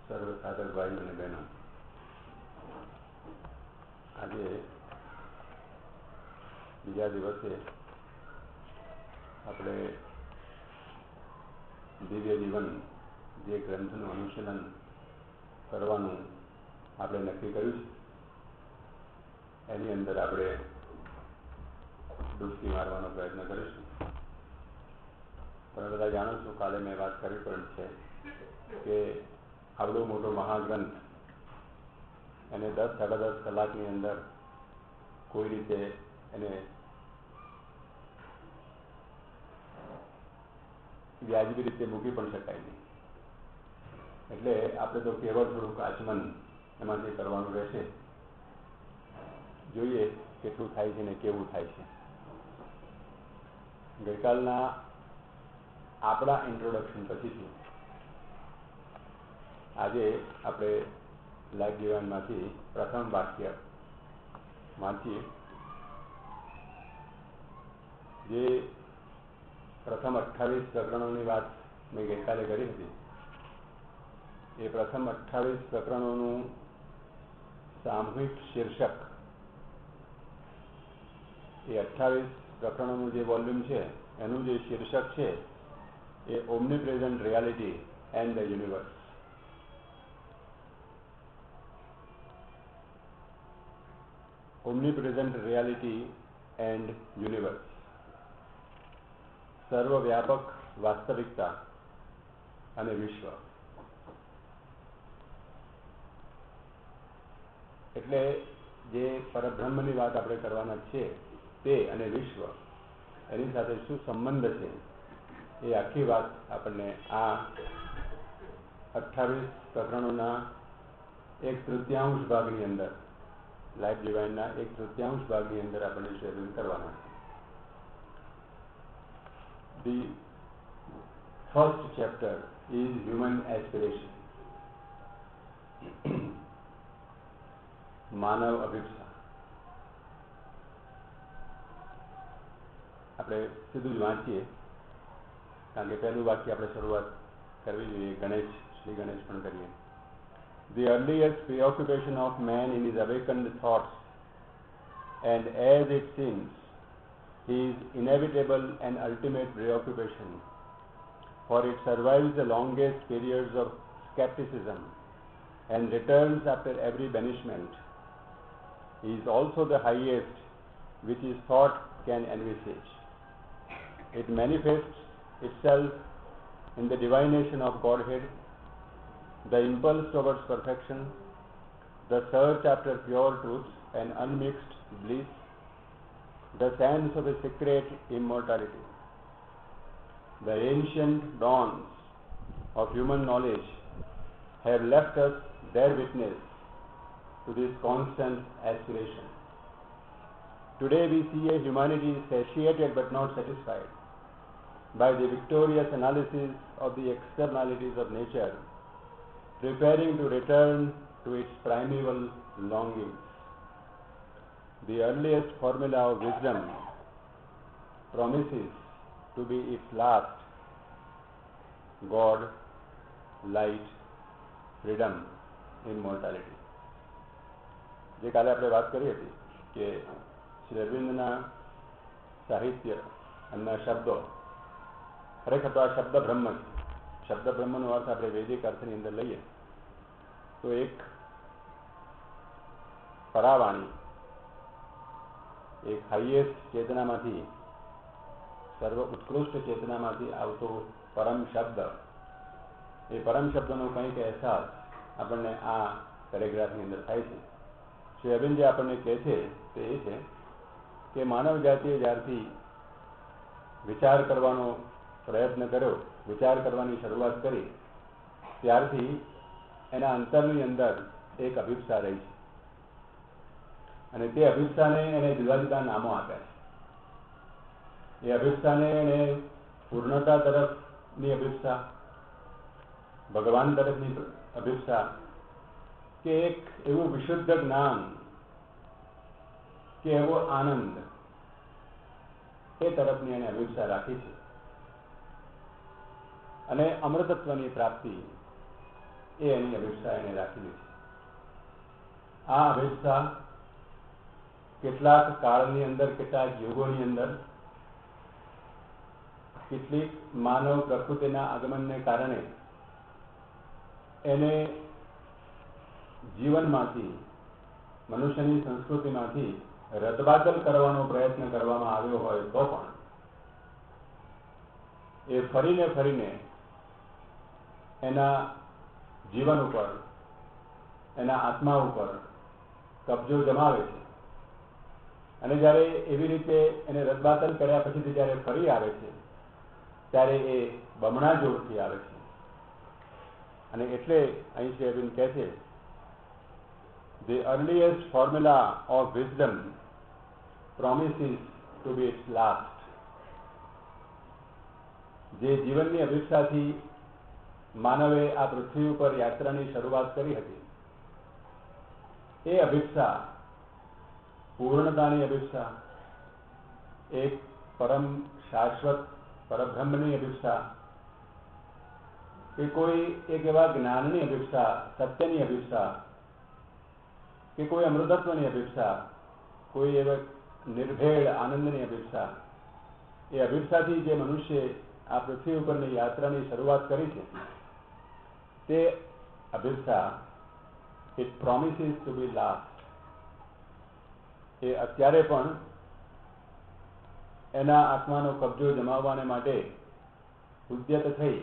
સર્વ સાધક ભાઈઓ અને બહેનો, આજે બીજા દિવસે આપણે દિવ્ય જીવન જે ગ્રંથનું અનુશીલન કરવાનું આપણે નક્કી કર્યું છે એની અંદર આપણે ડૂબકી મારવાનો પ્રયત્ન કરીશું. તમે બધા જાણો છો, કાલે મેં વાત કરી પણ છે કે આવડો મોટો મહાગ્રંથ એને 10-10.5 કલાકની અંદર કોઈ રીતે એને વ્યાજબી રીતે મૂકી પણ શકાય નહીં. એટલે આપણે તો કેવળ થોડુંક આચમન એમાંથી કરવાનું રહેશે. જોઈએ કેટલું થાય છે ને કેવું થાય છે. ગઈકાલના આપણા ઇન્ટ્રોડક્શન પછીથી આજે આપણે લાઈફ ડિવાઇનમાંથી પ્રથમ વાક્ય વાંચીએ. જે પ્રથમ 28 પ્રકરણોની વાત મેં ગઈકાલે કરી હતી, એ પ્રથમ 28 પ્રકરણોનું સામૂહિક શીર્ષક, એ 28 પ્રકરણોનું જે વોલ્યુમ છે એનું જે શીર્ષક છે એ omnipresent reality and the universe. Omnipresent reality and universe, સર્વવ્યાપક વાસ્તવિકતા અને વિશ્વ. એટલે જે પરબ્રહ્મની વાત આપણે કરવાના છે તે અને વિશ્વ એની સાથે શું સંબંધ છે એ આખી વાત આપણને આ 28 પ્રકરણોના 1/3 ભાગની અંદર, લાઈફ ડિવાઇનના 1/3 ભાગની અંદર આપણને શેરિંગ કરવાના છે. The first chapter is human aspiration. માનવ અભિપ્સા. આપણે સીધું જ વાંચીએ, કારણ કે પહેલું વાક્ય આપણે શરૂઆત કરવી જોઈએ. શ્રી ગણેશ પણ કરીએ. The earliest preoccupation of man in his awakened thoughts, and as it seems his inevitable and ultimate preoccupation, for it survives the longest periods of skepticism and returns after every banishment, is also the highest which his thought can envisage. It manifests itself in the divination of Godhead, the impulse towards perfection, the search after pure truth and unmixed bliss, the sense of a secret immortality. The ancient dawns of human knowledge have left us their witness to this constant aspiration. Today we see a humanity satiated but not satisfied by the victorious analysis of the externalities of nature, preparing to return to its primeval longings. The earliest formula of wisdom promises to be its last: God, light, freedom, immortality. જે કાલે આપણે વાત કરી હતી કે શ્રી અરવિંદના સાહિત્ય એમના શબ્દો ખરેખર તો આ શબ્દ બ્રહ્મ છે. શબ્દ બ્રહ્મનો અર્થ આપણે વૈદિક અર્થની અંદર લઈએ તો એક પરાવાણી, એક હાઈએસ્ટ ચેતનામાંથી, સર્વ ઉત્કૃષ્ટ ચેતનામાંથી આવતો પરમ શબ્દ, એ પરમ શબ્દનો કંઈક અહેસાસ આપણને આ પેરેગ્રાફની અંદર થાય છે. શ્રી અરવિંદ જે આપણને કહે છે તે એ છે કે માનવ જાતિએ જ્યારથી વિચાર કરવાનો પ્રયત્ન કર્યો, વિચાર કરવાની શરૂઆત કરી, ત્યારથી એના અંતરની અંદર એક અભિપ્સા રહી છે. અને તે અભિપ્સાને એને જુદા જુદા નામો આપ્યા છે. એ અભિપ્સાને એને પૂર્ણતા તરફની અભિપ્સા, ભગવાન તરફની અભિપ્સા, કે એક એવું વિશુદ્ધ જ્ઞાન, કે એવો આનંદ, એ તરફની એને અભિપ્સા રાખી છે. અને અમૃતત્વની પ્રાપ્તિ, એ એની અભિપ્સા એને રાખેલી છે. આ અભિપ્સા કેટલાક કાળની અંદર, કેટલાક યુગોની અંદર, કેટલીક માનવ પ્રકૃતિના આગમનને કારણે એને જીવનમાંથી, મનુષ્યની સંસ્કૃતિમાંથી રદબાતલ કરવાનો પ્રયત્ન કરવામાં આવ્યો હોય તો પણ એ ફરીને ફરીને એના જીવન ઉપર, એના આત્મા ઉપર કબજો જમાવે છે. અને જ્યારે એવી રીતે એને રદબાતલ કર્યા પછીથી જ્યારે ફરી આવે છે ત્યારે એ બમણા જોરથી આવે છે. અને એટલે અહીં શ્રી અરવિંદ કહે છે, The earliest formula of wisdom promises to be its last. જે જીવનની અભિપ્સાથી માનવે આ પૃથ્વી ઉપર યાત્રાની શરૂઆત કરી હતી, એ અભિપ્સા પૂર્ણતાની અભિપ્સા, એક પરમ શાશ્વત પરબ્રહ્મની અભિપ્સા, કે કોઈ એક એવા જ્ઞાનની અભિપ્સા, સત્યની અભિપ્સા, કે કોઈ અમૃતત્વની અભિપ્સા, કોઈ એવા નિર્ભેળ આનંદની અભિપ્સા, એ અભિપ્સાથી જે મનુષ્ય આ પૃથ્વી ઉપરની યાત્રાની શરૂઆત કરી છે, તે અભિપ્સા it promises to be last. એ અત્યારે પણ એના આત્માનો કબજો જમાવવાને માટે ઉદ્યત થઈ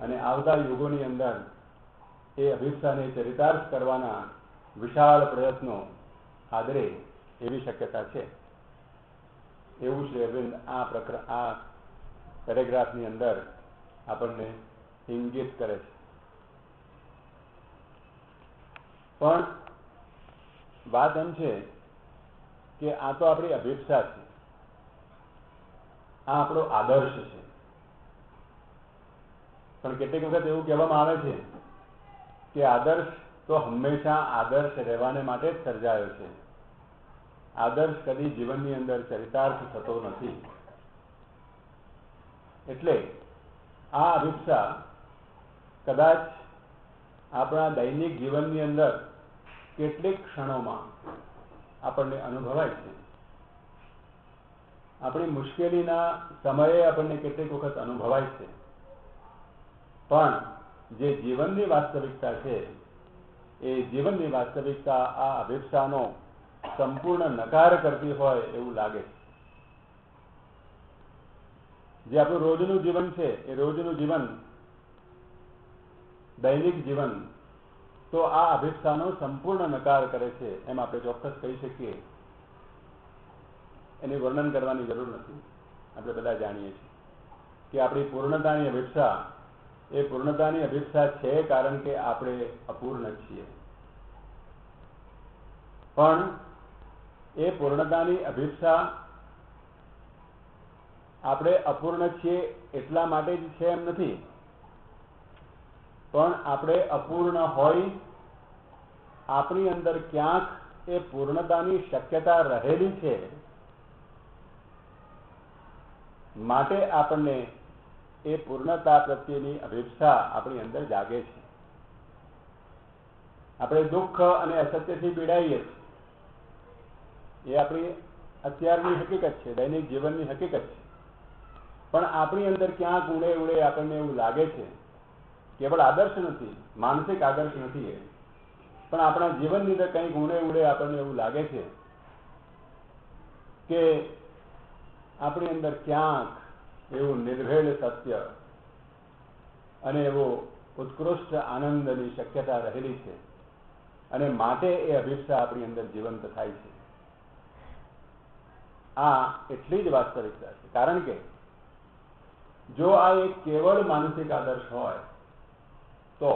અને આવતા યુગોની અંદર એ અભિપ્સાને ચરિતાર્થ કરવાના વિશાળ પ્રયત્નો આદરે એવી શક્યતા છે. એવું શ્રી અરવિંદ આ પેરેગ્રાફની અંદર આપણને ઇંગિત કરે છે. પણ વાત એમ છે કે આ તો આપણી અભિપ્સા છે, આ આપણો આદર્શ છે. પણ કેટલીક વખત એવું કહેવામાં આવે છે કે આદર્શ તો હંમેશા આદર્શ રહેવાને માટે જ સર્જાયો છે. આદર્શ કદી જીવનની અંદર ચરિતાર્થ થતો નથી. એટલે આ અભિપ્સા કદાચ આપણા દૈનિક જીવનની અંદર કેટલીક ક્ષણોમાં આપણને અનુભવાય છે. આપણી મુશ્કેલીના સમયે આપણને કેટલીક વખત અનુભવાય છે. પણ જે જીવનની વાસ્તવિકતા છે, એ જીવનની વાસ્તવિકતા આ અભિપ્સાનો સંપૂર્ણ નકાર કરતી હોય એવું લાગે છે. જે આપણું રોજનું જીવન છે, એ રોજનું જીવન, દૈનિક જીવન, તો આ અભિપ્સાનો સંપૂર્ણ નકાર કરે છે એમ આપણે ચોક્કસ કહી શકીએ. એની વર્ણન કરવાની જરૂર નથી. આપણે બધા જાણીએ છીએ કે આપણી પૂર્ણતાની અભિપ્સા એ પૂર્ણતાની અભિપ્સા છે કારણ કે આપણે અપૂર્ણ છીએ. પણ એ પૂર્ણતાની અભિપ્સા આપણે અપૂર્ણ છીએ એટલા માટે જ છે એમ નથી, પણ આપણે અપૂર્ણ હોય આપણી અંદર ક્યાંક એ પૂર્ણતાની શક્યતા રહેલી છે માટે આપણને એ પૂર્ણતા પ્રત્યેની અભિપ્સા આપણી અંદર જાગે છે. આપણે દુઃખ અને અસત્યથી પીડાઈએ છીએ, એ આપણી અત્યારની હકીકત છે, દૈનિક જીવનની હકીકત છે. પણ આપણી અંદર ક્યાંક ઊંડે ઊંડે આપણને એવું લાગે છે, કેવળ આદર્શ નથી, માનસિક આદર્શ નથી એ, પણ આપણા જીવનની અંદર કંઈક ઊંડે ઊંડે આપણને એવું લાગે છે કે આપણી અંદર ક્યાંક એવું નિર્ભેળ સત્ય અને એવો ઉત્કૃષ્ટ આનંદની શક્યતા રહેલી છે, અને માટે એ અભિપ્સા આપણી અંદર જીવંત થાય છે. આ એટલી જ વાસ્તવિકતા છે. કારણ કે જો આ એક કેવળ માનસિક આદર્શ હોય તો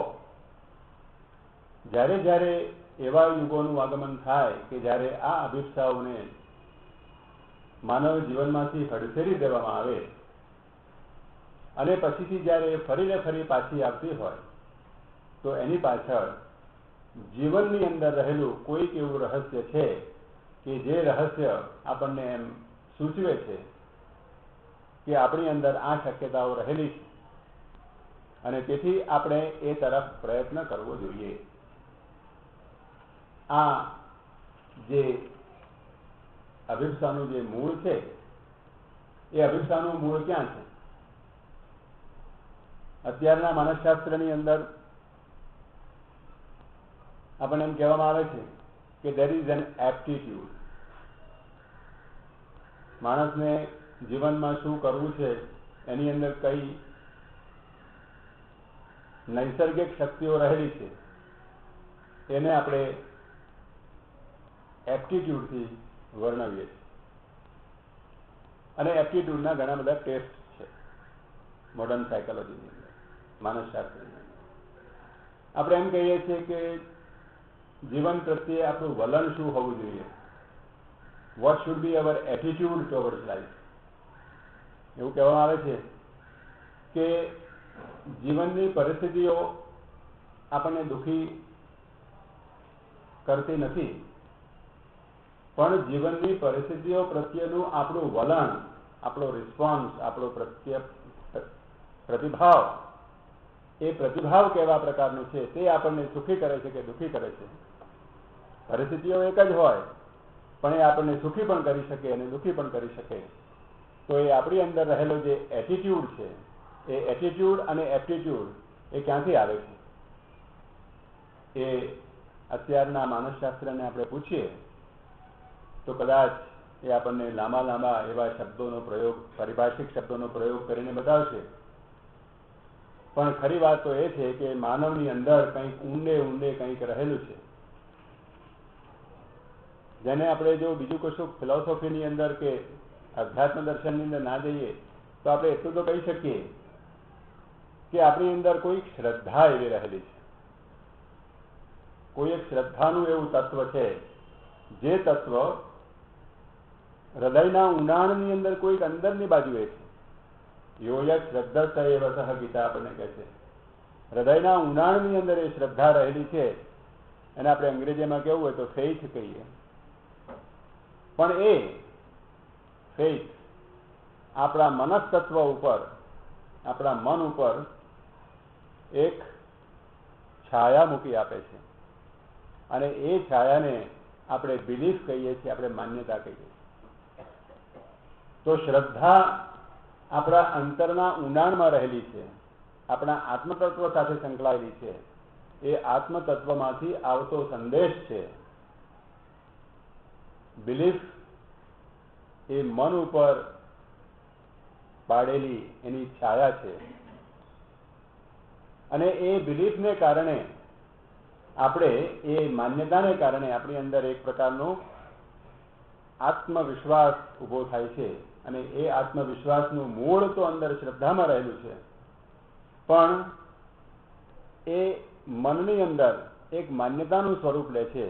જ્યારે જ્યારે એવા યુગોનું આગમન થાય કે જ્યારે આ અભિપ્સાઓને માનવ જીવનમાંથી હડફેરી દેવામાં આવે અને પછીથી જ્યારે ફરીને ફરી પાછી આવતી હોય, તો એની પાછળ જીવનની અંદર રહેલું કોઈક એવું રહસ્ય છે કે જે રહસ્ય આપણને એમ સૂચવે છે કે આપણી અંદર આ શક્યતાઓ રહેલી છે અને તેથી આપણે એ તરફ પ્રયત્ન કરવો જોઈએ. આ જે અભિપ્સાનું જે મૂળ છે, એ અભિપ્સાનું મૂળ ક્યાં છે? અત્યારના માનસશાસ્ત્રની અંદર આપણને એમ કહેવામાં આવે છે કે there is an aptitude. માણસને જીવનમાં શું કરવું છે એની અંદર કઈ નૈસર્ગિક શક્તિઓ રહેલી છે એને આપણે એપ્ટિટ્યૂડથી વર્ણવીએ છીએ. અને એપ્ટિટ્યૂડના ઘણા બધા ટેસ્ટ છે મોડર્ન સાયકોલોજીની અંદર, માનસશાસ્ત્રની અંદર. આપણે એમ કહીએ છીએ કે જીવન પ્રત્યે આપણું વલણ શું હોવું જોઈએ, what should be our attitude towards life. એવું કહેવામાં આવે છે કે જીવનની પરિસ્થિતિઓ આપણને દુઃખી કરતી નથી, પણ જીવનની પરિસ્થિતિઓ પ્રત્યેનું આપણું વલણ, આપણો રિસ્પોન્સ, આપણો પ્રતિભાવ, એ પ્રતિભાવ કેવા પ્રકારનું છે તે આપણને સુખી કરે છે કે દુઃખી કરે છે. પરિસ્થિતિઓ એક જ હોય પણ એ આપણને સુખી પણ કરી શકે અને દુઃખી પણ કરી શકે. તો એ આપણી અંદર રહેલો જે એટીટ્યુડ છે, એ એટીટ્યુડ અને એપ્ટિટ્યુડ એ ક્યાંથી આવે છે? એ અત્યારના માનસશાસ્ત્રને આપણે પૂછીએ તો કદાચ એ આપણને લાંબા લાંબા એવા શબ્દોનો પ્રયોગ, પારિભાષિક શબ્દોનો પ્રયોગ કરીને બતાવશે. પણ ખરી વાત તો એ છે કે માનવની અંદર કંઈક ઊંડે ઊંડે કંઈક રહેલું છે, જેને આપણે જો બીજું કશું ફિલોસોફીની અંદર કે અધ્યાત્મ દર્શનની અંદર ના જઈએ તો આપણે એટલું તો કહી શકીએ કે આપણી અંદર કોઈક શ્રદ્ધા એવી રહેલી છે, કોઈ એક શ્રદ્ધાનું એવું તત્વ છે, જે તત્વ હૃદયના ઊંડાણની અંદર કોઈક અંદરની બાજુએ છે. યોયત શ્રદ્ધા એવ સહ ગીતા આપણને કહે છે, હૃદયના ઊંડાણની અંદર એ શ્રદ્ધા રહેલી છે. અને આપણે અંગ્રેજીમાં કેવું હોય તો ફેઇથ કહીએ. પણ એ ફેઇથ આપણા મનસ્તત્વ ઉપર, આપણા મન ઉપર એક છાયા મૂકી આપે છે, અને એ છાયાને આપણે બિલીફ કહીએ છીએ, આપણે માન્યતા કહીએ છીએ. તો શ્રદ્ધા આપણા અંતરના ઊંડાણમાં રહેલી છે, આપણા આત્મતત્વ સાથે સંકળાયેલી છે. એ આત્મતત્વમાંથી આવતો સંદેશ છે. બિલીફ એ મન ઉપર પાડેલી એની છાયા છે, અને એ બિલીફને કારણે આપણે, એ માન્યતાને કારણે આપણી અંદર એક પ્રકારનો આત્મવિશ્વાસ ઊભો થાય છે. અને એ આત્મવિશ્વાસનું મૂળ તો અંદર શ્રદ્ધામાં રહેલું છે, પણ એ મનની અંદર એક માન્યતાનું સ્વરૂપ લે છે.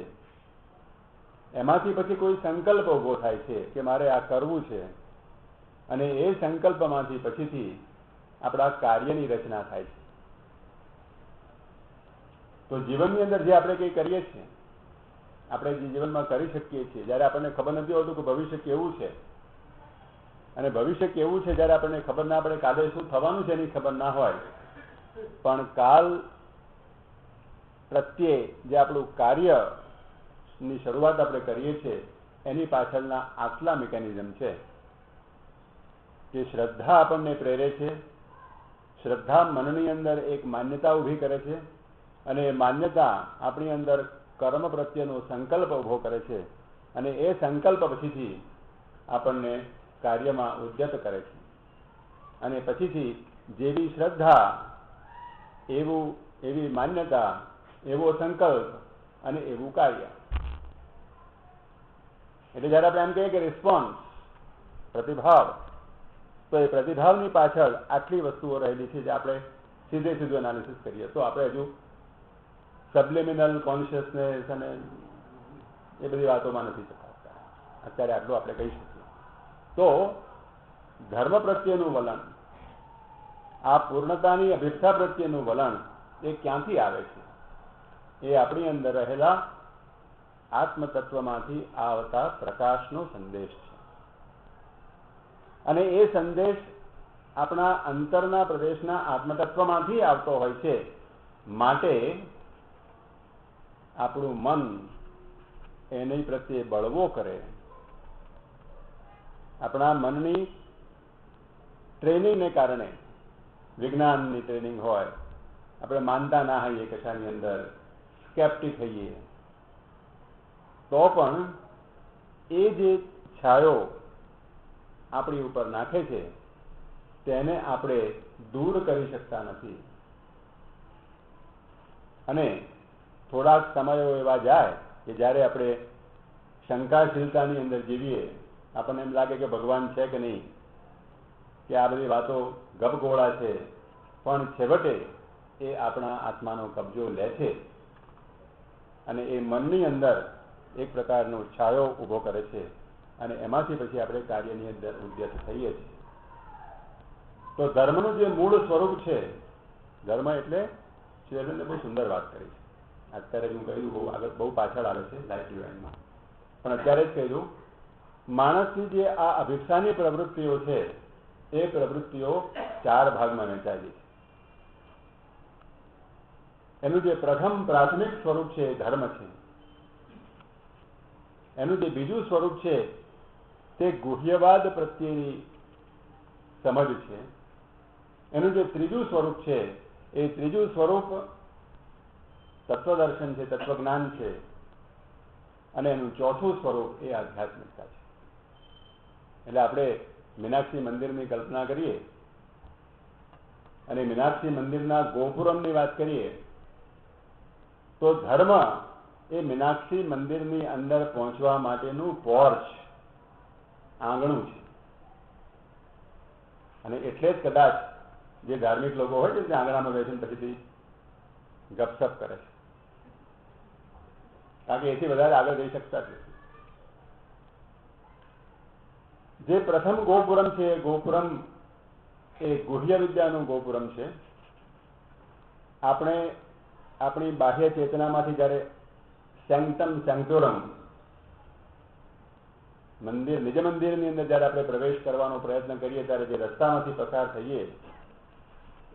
એમાંથી પછી કોઈ સંકલ્પ ઊભો થાય છે કે મારે આ કરવું છે, અને એ સંકલ્પમાંથી પછીથી આપણા કાર્યની રચના થાય છે. તો જીવનની અંદર જે આપણે કંઈ કરીએ છીએ, આપણે જે જીવનમાં કરી શકીએ છીએ, જ્યારે આપણને ખબર નથી હોતું કે ભવિષ્ય કેવું છે, અને ભવિષ્ય કેવું છે જ્યારે આપણને ખબર ના પડે, કાલે શું થવાનું છે એની ખબર ના હોય, પણ કાલ પ્રત્યે જે આપણું કાર્યની શરૂઆત આપણે કરીએ છીએ એની પાછળના આટલા મિકેનિઝમ છે કે શ્રદ્ધા આપણને પ્રેરે છે. શ્રદ્ધા મનની અંદર એક માન્યતા ઊભી કરે છે, અને એ માન્યતા આપણી અંદર કર્મ પ્રત્યેનો સંકલ્પ ઊભો કરે છે, અને એ સંકલ્પ પછીથી આપણને કાર્યમાં ઉદ્યત કરે છે. અને પછીથી જેવી શ્રદ્ધા, એવી માન્યતા, એવો સંકલ્પ અને એવું કાર્ય. એટલે જ્યારે આપણે એમ કહીએ કે રિસ્પોન્સ, પ્રતિભાવ, તો એ પ્રતિભાવની પાછળ આટલી વસ્તુઓ રહેલી છે જે આપણે સીધું એનાલિસિસ કરીએ તો આપણે હજુ સબલિમિનલ કોન્શિયસનેસ અને એ બધી વાતોમાં નથી ચકાસતા. અત્યારે આટલું આપણે કહી શકીએ. તો ધર્મ પ્રત્યેનું વલણ, આ પૂર્ણતાની અભિપ્સા પ્રત્યેનું વલણ એ ક્યાંથી આવે છે? એ આપણી અંદર રહેલા આત્મતત્વમાંથી આવતા પ્રકાશનો સંદેશ છે. અને એ સંદેશ આપણા અંતરના પ્રદેશના આત્મતત્વમાંથી આવતો હોય છે. માટે આપણું મન એની પ્રત્યે બળવો કરે. આપણા મનની ટ્રેનિંગને કારણે, વિજ્ઞાનની ટ્રેનિંગ હોય, આપણે માનતા ના હોઈએ કશાની અંદર, સ્કેપ્ટિક થઈએ, તો પણ એ જે છાયો આપણી ઉપર નાખે છે તેને આપણે દૂર કરી શકતા નથી. અને થોડાક સમયો એવા જાય કે જ્યારે આપણે શંકાશીલતાની અંદર જીવીએ, આપણને એમ લાગે કે ભગવાન છે કે નહીં, કે આ બધી વાતો ગપગોળા છે, પણ છેવટે એ આપણા આત્માનો કબજો લે છે અને એ મનની અંદર એક પ્રકારનો છાયો ઊભો કરે છે અને એમાંથી પછી આપણે કાર્યની અંદર ઉદ્યત થઈએ છીએ. તો ધર્મનું જે મૂળ સ્વરૂપ છે, ધર્મ એટલે શ્રીઅરવિંદે બહુ સુંદર વાત કરી છે. અત્યારે હું કહ્યું બહુ આગળ, બહુ પાછળ આવે છે લાઈફ ડિવાઇનમાં, પણ અત્યારે જ કહ્યું, માણસની જે આ અભિપ્સાની પ્રવૃત્તિઓ છે એ પ્રવૃત્તિઓ 4 ભાગમાં વહેંચાયેલી છે. એનું જે પ્રથમ પ્રાથમિક સ્વરૂપ છે એ ધર્મ છે. એનું જે બીજું સ્વરૂપ છે તે ગુહ્યવાદ પ્રત્યેની સમજ છે. એનું જે ત્રીજું સ્વરૂપ છે એ ત્રીજું સ્વરૂપ તત્વદર્શન છે, તત્વજ્ઞાન છે. અને એનું ચોથું સ્વરૂપ એ આધ્યાત્મિકતા છે. એટલે આપણે મીનાક્ષી મંદિરની કલ્પના કરીએ અને મીનાક્ષી મંદિરના ગોપુરમની વાત કરીએ તો ધર્મ એ મીનાક્ષી મંદિરની અંદર પહોંચવા માટેનું પોર્ચ, આંગણું છે. અને એટલે જ કદાચ જે ધાર્મિક લોકો હોય છે તે આંગણામાં બેસીને પછીથી ગપસપ કરે છે, કારણ કે એથી વધારે આગળ જઈ શકતા જ નથી. જે પ્રથમ ગોપુરમ છે એ ગોપુરમ એ ગુહ્ય વિદ્યાનું ગોપુરમ છે. આપણે આપણી બાહ્ય ચેતનામાંથી જ્યારે સેન્ક્ટમ સેન્ક્ટોરમ, મંદિર, નિજ મંદિરની અંદર જ્યારે આપણે પ્રવેશ કરવાનો પ્રયત્ન કરીએ ત્યારે જે રસ્તામાંથી પસાર થઈએ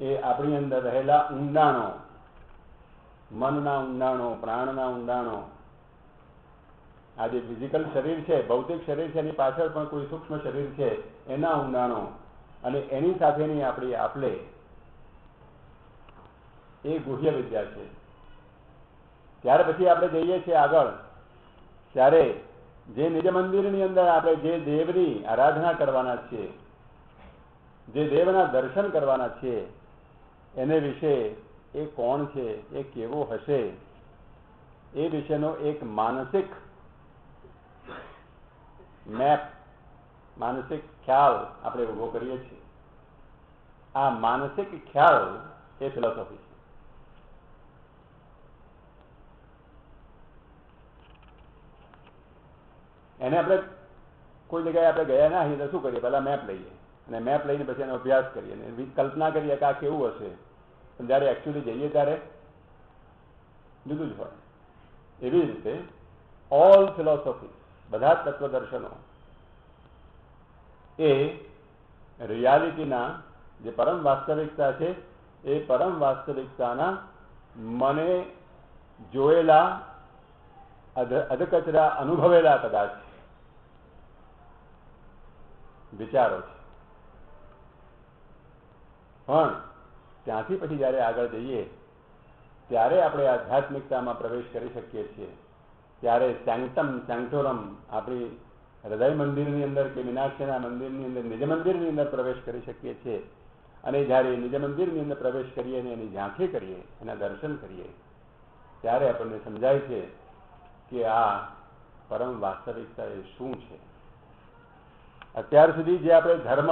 એ આપણી અંદર રહેલા ઊંડાણો, મનના ઊંડાણો, પ્રાણના ઊંડાણો, આ જે ફિઝિકલ શરીર છે, ભૌતિક શરીર છે, એની પાછળ પણ કોઈ સૂક્ષ્મ શરીર છે, એના ઊંડાણો અને એની સાથેની આપણી આપલે, એ ગુહ્ય વિદ્યા છે. ત્યાર પછી આપણે જઈએ છીએ આગળ, ત્યારે જે નિજ મંદિરની અંદર આપણે જે દેવની આરાધના કરવાના છીએ, જે દેવના દર્શન કરવાના છીએ, એને વિશે એ કોણ છે, એ કેવો હશે, એ વિશેનો એક માનસિક મેપ, માનસિક ખ્યાલ આપણે ઊભો કરીએ છીએ. આ માનસિક ખ્યાલ એ ફિલોસોફી છે. એને આપણે કોઈ જગ્યાએ આપણે ગયા ના હોઈએ તો શું કરીએ, પહેલા મેપ લઈએ અને મેપ લઈને પછી એનો અભ્યાસ કરીએ અને કલ્પના કરીએ કે આ કેવું હશે, પણ જ્યારે એકચ્યુઅલી જઈએ ત્યારે જુદું જ હોય. એવી જ રીતે ઓલ ફિલોસોફી, બધા જ તત્વદર્શનો એ રિયાલિટીના જે પરમ વાસ્તવિકતા છે એ પરમ વાસ્તવિકતાના મને જોયેલા, અધકચરા અનુભવેલા કદાચ વિચારો છે. પણ ત્યાંથી પછી જ્યારે આગળ જઈએ ત્યારે આપણે આધ્યાત્મિકતામાં પ્રવેશ કરી શકીએ છીએ. ત્યારે સેન્ક્ટમ સેન્ક્ટોરમ, આપણી હૃદય મંદિરની અંદર કે મીનાક્ષીના મંદિરની અંદર, નિજ મંદિરની અંદર પ્રવેશ કરી શકીએ છીએ. અને જ્યારે નિજ મંદિરની અંદર પ્રવેશ કરીએ અને એની ઝાંખી કરીએ, એના દર્શન કરીએ, ત્યારે આપણને સમજાય છે કે આ પરમ વાસ્તવિકતા એ શું છે. અત્યાર સુધી જે આપણે ધર્મ,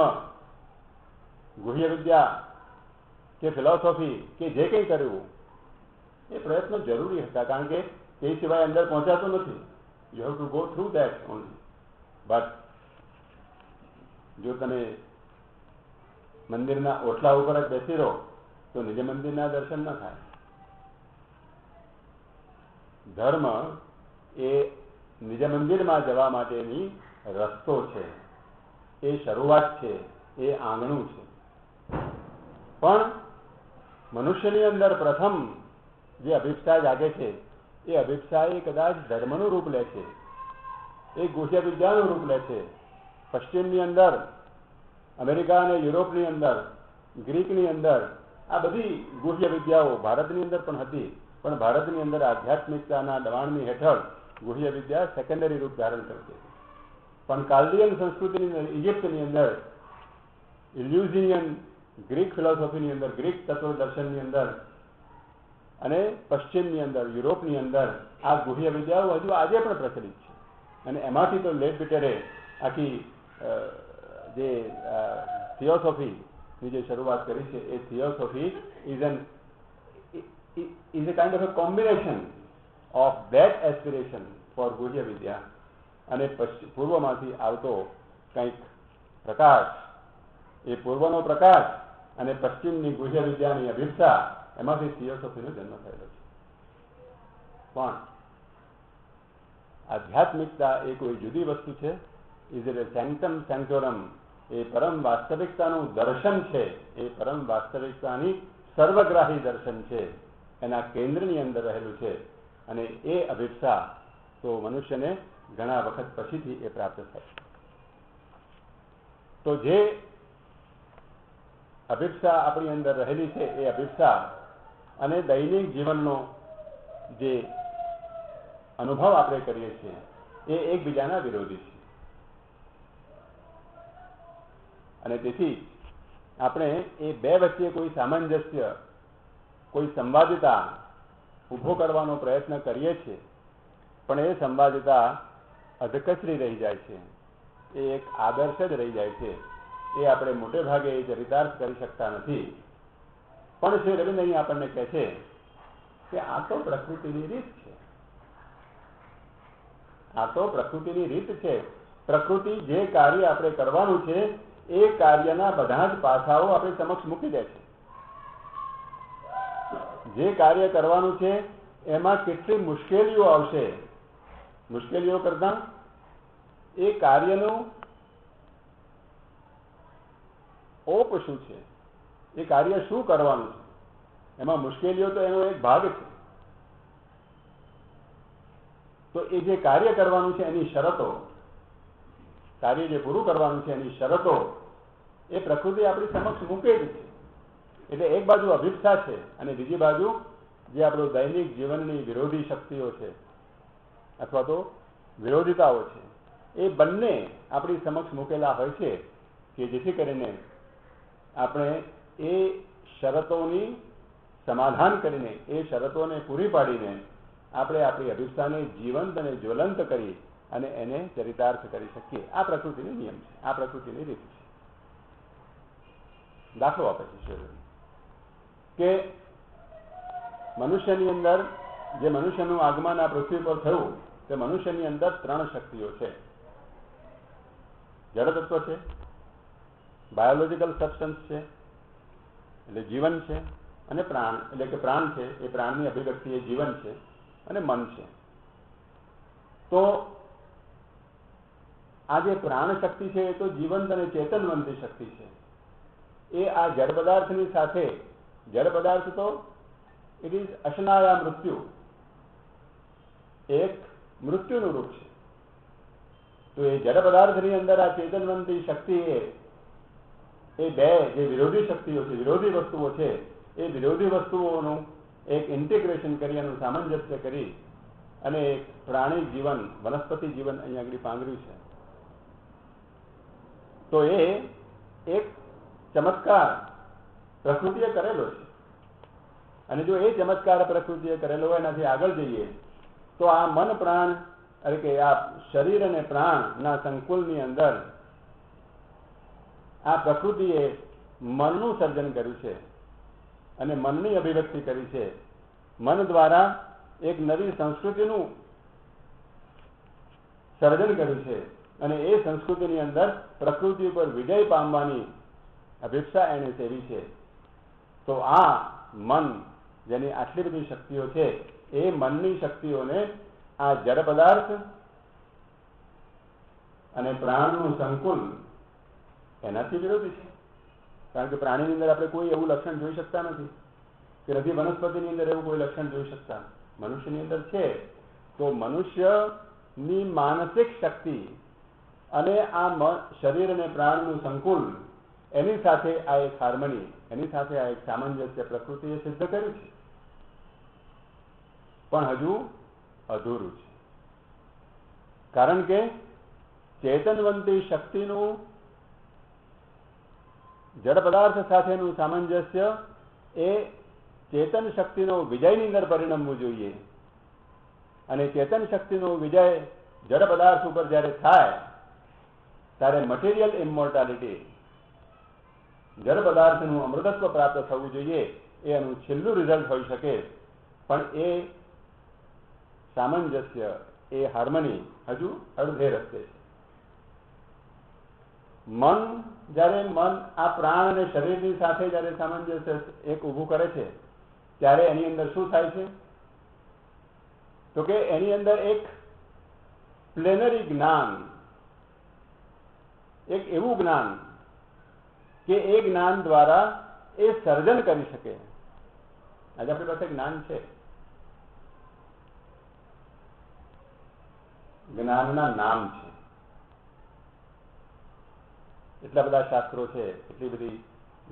ગુહ્ય વિદ્યા કે ફિલોસોફી કે જે કંઈ કર્યું એ પ્રયત્નો જરૂરી હતા, કારણ કે તે સિવાય અંદર પહોંચાતું નથી. You have to go through that only. But જો તમે મંદિરના ઓટલા ઉપર જ બેસી રહો તો નિજ મંદિરના દર્શન ન થાય. ધર્મ એ નિજ મંદિરમાં જવા માટેની રસ્તો છે, એ શરૂઆત છે, એ આંગણું છે. પણ મનુષ્યની અંદર પ્રથમ જે અભિપ્સા જાગે છે એ અભિપ્સા એ કદાચ ધર્મનું રૂપ લે છે, એ ગુહ્ય વિદ્યાનું રૂપ લે છે. પશ્ચિમની અંદર, અમેરિકા અને યુરોપની અંદર, ગ્રીકની અંદર આ બધી ગુહ્ય વિદ્યાઓ ભારતની અંદર પણ હતી, પણ ભારતની અંદર આધ્યાત્મિકતાના દબાણની હેઠળ ગુહ્ય વિદ્યા સેકન્ડરી રૂપ ધારણ કરતી હતી. પણ કાલ્ડિયન સંસ્કૃતિની અંદર, ઇજિપ્તની અંદર, ઇલ્યુઝિનિયન ગ્રીક ફિલોસોફીની અંદર, ગ્રીક તત્વદર્શનની અંદર અને પશ્ચિમની અંદર, યુરોપની અંદર આ ગુહ્ય વિદ્યાઓ હજુ આજે પણ પ્રચલિત છે. અને એમાંથી તો લેડબિટરે આખી જે થિયોસોફીની જે શરૂઆત કરી છે એ theosophy is a kind of a combination of that aspiration for ગુહ્ય વિદ્યા અને પૂર્વમાંથી આવતો કંઈક પ્રકાશ, એ પૂર્વનો પ્રકાશ અને પશ્ચિમની ગુહ્ય વિદ્યાની અભિપ્સા, એમાંથી થિયોસોફીનો જન્મ થયેલો છે. પણ આધ્યાત્મિકતા એ કોઈ જુદી વસ્તુ છે. ઇઝ ઇટ એ સેન્ટમ સેન્ટોરમ, એ પરમ વાસ્તવિકતાનું દર્શન છે, એ પરમ વાસ્તવિકતાની સર્વગ્રાહી દર્શન છે, એના કેન્દ્રની અંદર રહેલું છે. અને એ અભિપ્સા તો મનુષ્યને ઘણા વખત પછીથી એ પ્રાપ્ત થાય. તો જે અભિપ્સા આપણી અંદર રહેલી છે એ અભિપ્સા અને દૈનિક જીવનનો જે અનુભવ આપણે કરીએ છીએ એ એકબીજાના વિરોધી છે. અને તેથી આપણે એ બે વચ્ચે કોઈ સામંજસ્ય, કોઈ સંવાદિતા ઊભો કરવાનો પ્રયત્ન કરીએ છીએ, પણ એ સંવાદિતા અધકચરી રહી જાય છે, એ એક આદર્શ જ રહી જાય છે. એ આપણે મોટે ભાગે એ ચરિતાર્થ કરી શકતા નથી. પણ શ્રી રવિન્દ્ર અહીં આપણને કહે છે કે આ તો પ્રકૃતિની રીત છે, આ તો પ્રકૃતિની રીત છે. પ્રકૃતિ જે કાર્ય આપણે કરવાનું છે એ કાર્યના બધા જ પાસાઓ આપણી સમક્ષ મૂકી દે છે. જે કાર્ય કરવાનું છે એમાં કેટલી મુશ્કેલીઓ આવશે, મુશ્કેલીઓ કરતા એ કાર્યનું ઓપ શું છે, એ કાર્ય શું કરવાનું છે, એમાં મુશ્કેલીઓ તો એનો એક ભાગ છે. તો એ જે કાર્ય કરવાનું છે એની શરતો, કાર્ય જે પૂરું કરવાનું છે એની શરતો એ પ્રકૃતિ આપણી સમક્ષ મૂકે જ છે. એટલે એક બાજુ અભિપ્સા છે અને બીજી બાજુ જે આપણું દૈનિક જીવનની વિરોધી શક્તિઓ છે અથવા તો વિરોધિતાઓ છે, એ બંને આપણી સમક્ષ મૂકેલા હોય છે કે જેથી કરીને આપણે એ શરતોની સમાધાન કરીને, એ શરતોને પૂરી પાડીને આપણે આપણી અભિપ્સાને જીવંત અને જ્વલંત કરી અને એને ચરિતાર્થ કરી શકીએ. આ પ્રકૃતિનો નિયમ છે, આ પ્રકૃતિની રીત છે. દાખલો આપે છે કે મનુષ્યની અંદર, જે મનુષ્યનું આગમન આ પૃથ્વી પર થયું, તે મનુષ્યની અંદર 3 શક્તિઓ છે. જડ તત્વ છે, બાયોલોજીકલ સબસ્ટન્સ છે એટલે જીવન છે, અને પ્રાણ એટલે કે પ્રાણ છે, એ પ્રાણની અભિવ્યક્તિ એ જીવન છે, અને મન છે. તો આ જે પ્રાણ શક્તિ છે એ તો જીવંત અને ચેતનવંતી શક્તિ છે. એ આ જડ પદાર્થની સાથે, જડ પદાર્થ તો ઇટ ઇઝ અશનાયા મૃત્યુ, એક મૃત્યુનું રૂપ છે. તો એ જડ પદાર્થની અંદર આ ચેતનવંતી શક્તિ એ બે જે વિરોધી શક્તિઓ છે, વિરોધી વસ્તુઓ છે, એ વિરોધી વસ્તુઓનું એક ઇન્ટિગ્રેશન કરી, એનું સામંજસ્ય કરી અને એક પ્રાણી જીવન, વનસ્પતિ જીવન અહીંયા આગળ પાંગર્યું છે. તો એ એક ચમત્કાર પ્રકૃતિએ કરેલો છે. અને જો એ ચમત્કાર પ્રકૃતિએ કરેલો હોય, એનાથી આગળ જઈએ તો આ મન પ્રાણ, એટલે કે આ શરીર અને પ્રાણના સંકુલની અંદર આ પ્રકૃતિએ મનનું સર્જન કર્યું છે અને મનની અભિવ્યક્તિ કરી છે. મન દ્વારા એક નવી સંસ્કૃતિનું સર્જન કર્યું છે અને એ સંસ્કૃતિની અંદર પ્રકૃતિ ઉપર વિજય પામવાની અભિપ્સા એને સેવી છે. તો આ મન, જેની આટલી બધી શક્તિઓ છે, એ મનની શક્તિઓને આ જડ પદાર્થ અને પ્રાણનું સંકુલ એનાથી વિરોધી છે. કારણ કે પ્રાણીની અંદર આપણે કોઈ એવું લક્ષણ જોઈ શકતા નથી કે નથી વનસ્પતિની અંદર એવું કોઈ લક્ષણ જોઈ શકતા. મનુષ્યની અંદર છે. તો મનુષ્યની માનસિક શક્તિ અને આ શરીર અને પ્રાણનું સંકુલ, એની સાથે આ એક હાર્મની, એની સાથે આ એક સામંજસ્ય પ્રકૃતિએ સિદ્ધ કર્યું છે, પણ હજુ અધૂરું છે. કારણ કે ચેતનવંતી શક્તિનું જડ પદાર્થ સાથેનું સામંજસ્ય એ ચેતન શક્તિનો વિજયની અંદર પરિણમવું જોઈએ. અને ચેતન શક્તિનો વિજય જડ પદાર્થ ઉપર જ્યારે થાય ત્યારે મટીરિયલ ઇમોર્ટાલિટી, જડ પદાર્થનું અમૃતત્વ પ્રાપ્ત થવું જોઈએ. એ એનું છેલ્લું રિઝલ્ટ હોઈ શકે. પણ એ સામંજસ્ય, એ હાર્મની હજુ અડધે રસ્તે છે. મન આ પ્રાણ અને શરીરની સાથે જ્યારે સામંજસ્ય એક ઊભું કરે છે ત્યારે એની અંદર શું થાય છે? તો કે એની અંદર એક પ્લેનરી જ્ઞાન, એક એવું જ્ઞાન કે એ જ્ઞાન દ્વારા એ સર્જન કરી શકે. આજે આપણી પાસે જ્ઞાન છે, જ્ઞાનના નામ છે, એટલા બધા શાસ્ત્રો છે, એટલી બધી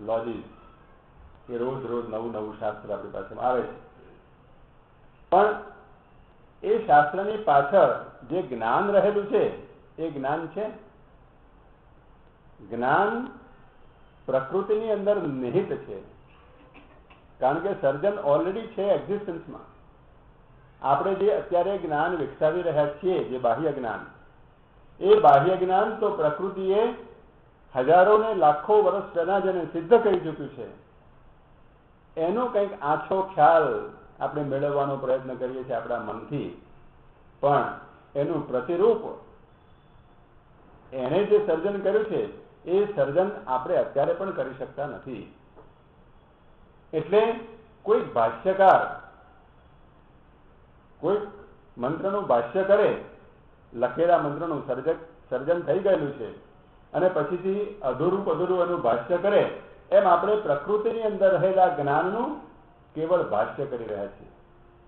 લોજીસ કે રોજ રોજ નવું નવું શાસ્ત્ર આપણી પાસે આવે છે. પણ એ શાસ્ત્રની પાછળ જે જ્ઞાન રહેલું છે એ જ્ઞાન છે, જ્ઞાન પ્રકૃતિની અંદર નિહિત છે. કારણ કે સર્જન ઓલરેડી છે એક્ઝિસ્ટન્સમાં. આપણે જે અત્યારે જ્ઞાન વિકસાવી રહ્યા છીએ, જે બાહ્ય જ્ઞાન, એ બાહ્ય જ્ઞાન તો પ્રકૃતિએ હજારો ને લાખો વર્ષ પહેલા જેને સિદ્ધ કરી ચૂક્યું છે, એનો કંઈક આછો ખ્યાલ આપણે મેળવવાનો પ્રયત્ન કરીએ છીએ આપણા મનથી. પણ એનું પ્રતિરૂપ એને જે સર્જન કર્યું છે એ સર્જન આપણે અત્યારે પણ કરી શકતા નથી. એટલે કોઈ ભાષ્યકાર કોઈ મંત્રનું ભાષ્ય કરે, લખેલા મંત્રનું સર્જન થઈ ગયેલું છે અને પછીથી અધૂરું એનું ભાષ્ય કરે, એમ આપણે પ્રકૃતિની અંદર રહેલા જ્ઞાનનું કેવળ ભાષ્ય કરી રહ્યા છીએ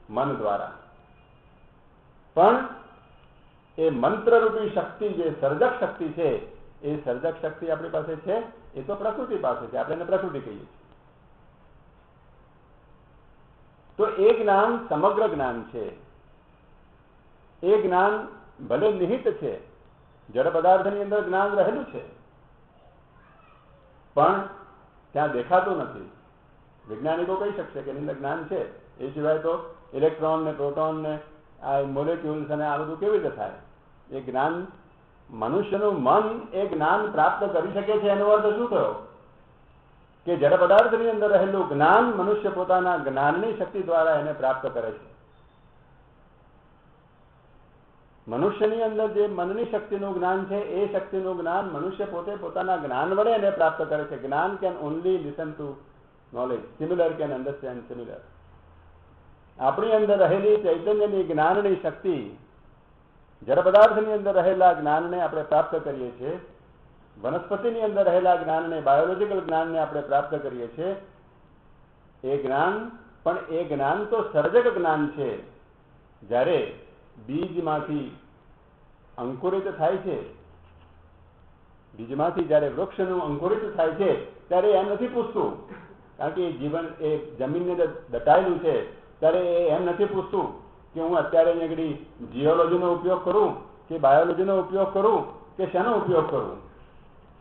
મન દ્વારા. પણ એ મંત્રરૂપી શક્તિ, જે સર્જક શક્તિ છે, એ સર્જક શક્તિ આપણી પાસે છે, એ તો પ્રકૃતિ પાસે છે. આપણે એને પ્રકૃતિ કહીએ છીએ. તો એ જ્ઞાન સમગ્ર જ્ઞાન છે. એ જ્ઞાન ભલે નિહિત છે, જડ પદાર્થની અંદર જ્ઞાન રહેલું છે, પણ ત્યાં દેખાતું નથી. વૈજ્ઞાનિકો કહી શકશે કે એની અંદર જ્ઞાન છે, એ સિવાય તો ઇલેક્ટ્રોન ને પ્રોટોન ને આ મોલેક્યુલ્સ અને આ બધું કેવી રીતે થાય? એ જ્ઞાન, મનુષ્યનું મન એ જ્ઞાન પ્રાપ્ત કરી શકે છે. એનો અર્થ શું થયો? કે જડ પદાર્થની અંદર રહેલું જ્ઞાન મનુષ્ય પોતાના જ્ઞાનની શક્તિ દ્વારા એને પ્રાપ્ત કરે છે. મનુષ્યની અંદર જે મનની શક્તિનું જ્ઞાન છે, એ શક્તિનું જ્ઞાન મનુષ્ય પોતે પોતાના જ્ઞાન વડે એને પ્રાપ્ત કરે છે. જ્ઞાન can only listen to knowledge, similar can understand similar. આપણી અંદર રહેલી ચૈતન્યની જ્ઞાનની શક્તિ, જડ પદાર્થની અંદર રહેલા જ્ઞાનને આપણે પ્રાપ્ત કરીએ છીએ, વનસ્પતિની અંદર રહેલા જ્ઞાનને, બાયોલોજીકલ જ્ઞાનને આપણે પ્રાપ્ત કરીએ છીએ. એ જ્ઞાન, પણ એ જ્ઞાન તો સર્જક જ્ઞાન છે. જ્યારે બીજમાંથી અંકુરિત થાય છે, બીજમાંથી જ્યારે વૃક્ષનું અંકુરિત થાય છે, ત્યારે એમ નથી પૂછતું, કારણ કે જીવન એ જમીનની અંદર દટાયેલું છે, ત્યારે એમ નથી પૂછતું કે હું અત્યારે અહીં આગળ જીઓલોજીનો ઉપયોગ કરું કે બાયોલોજીનો ઉપયોગ કરું કે શેનો ઉપયોગ કરું.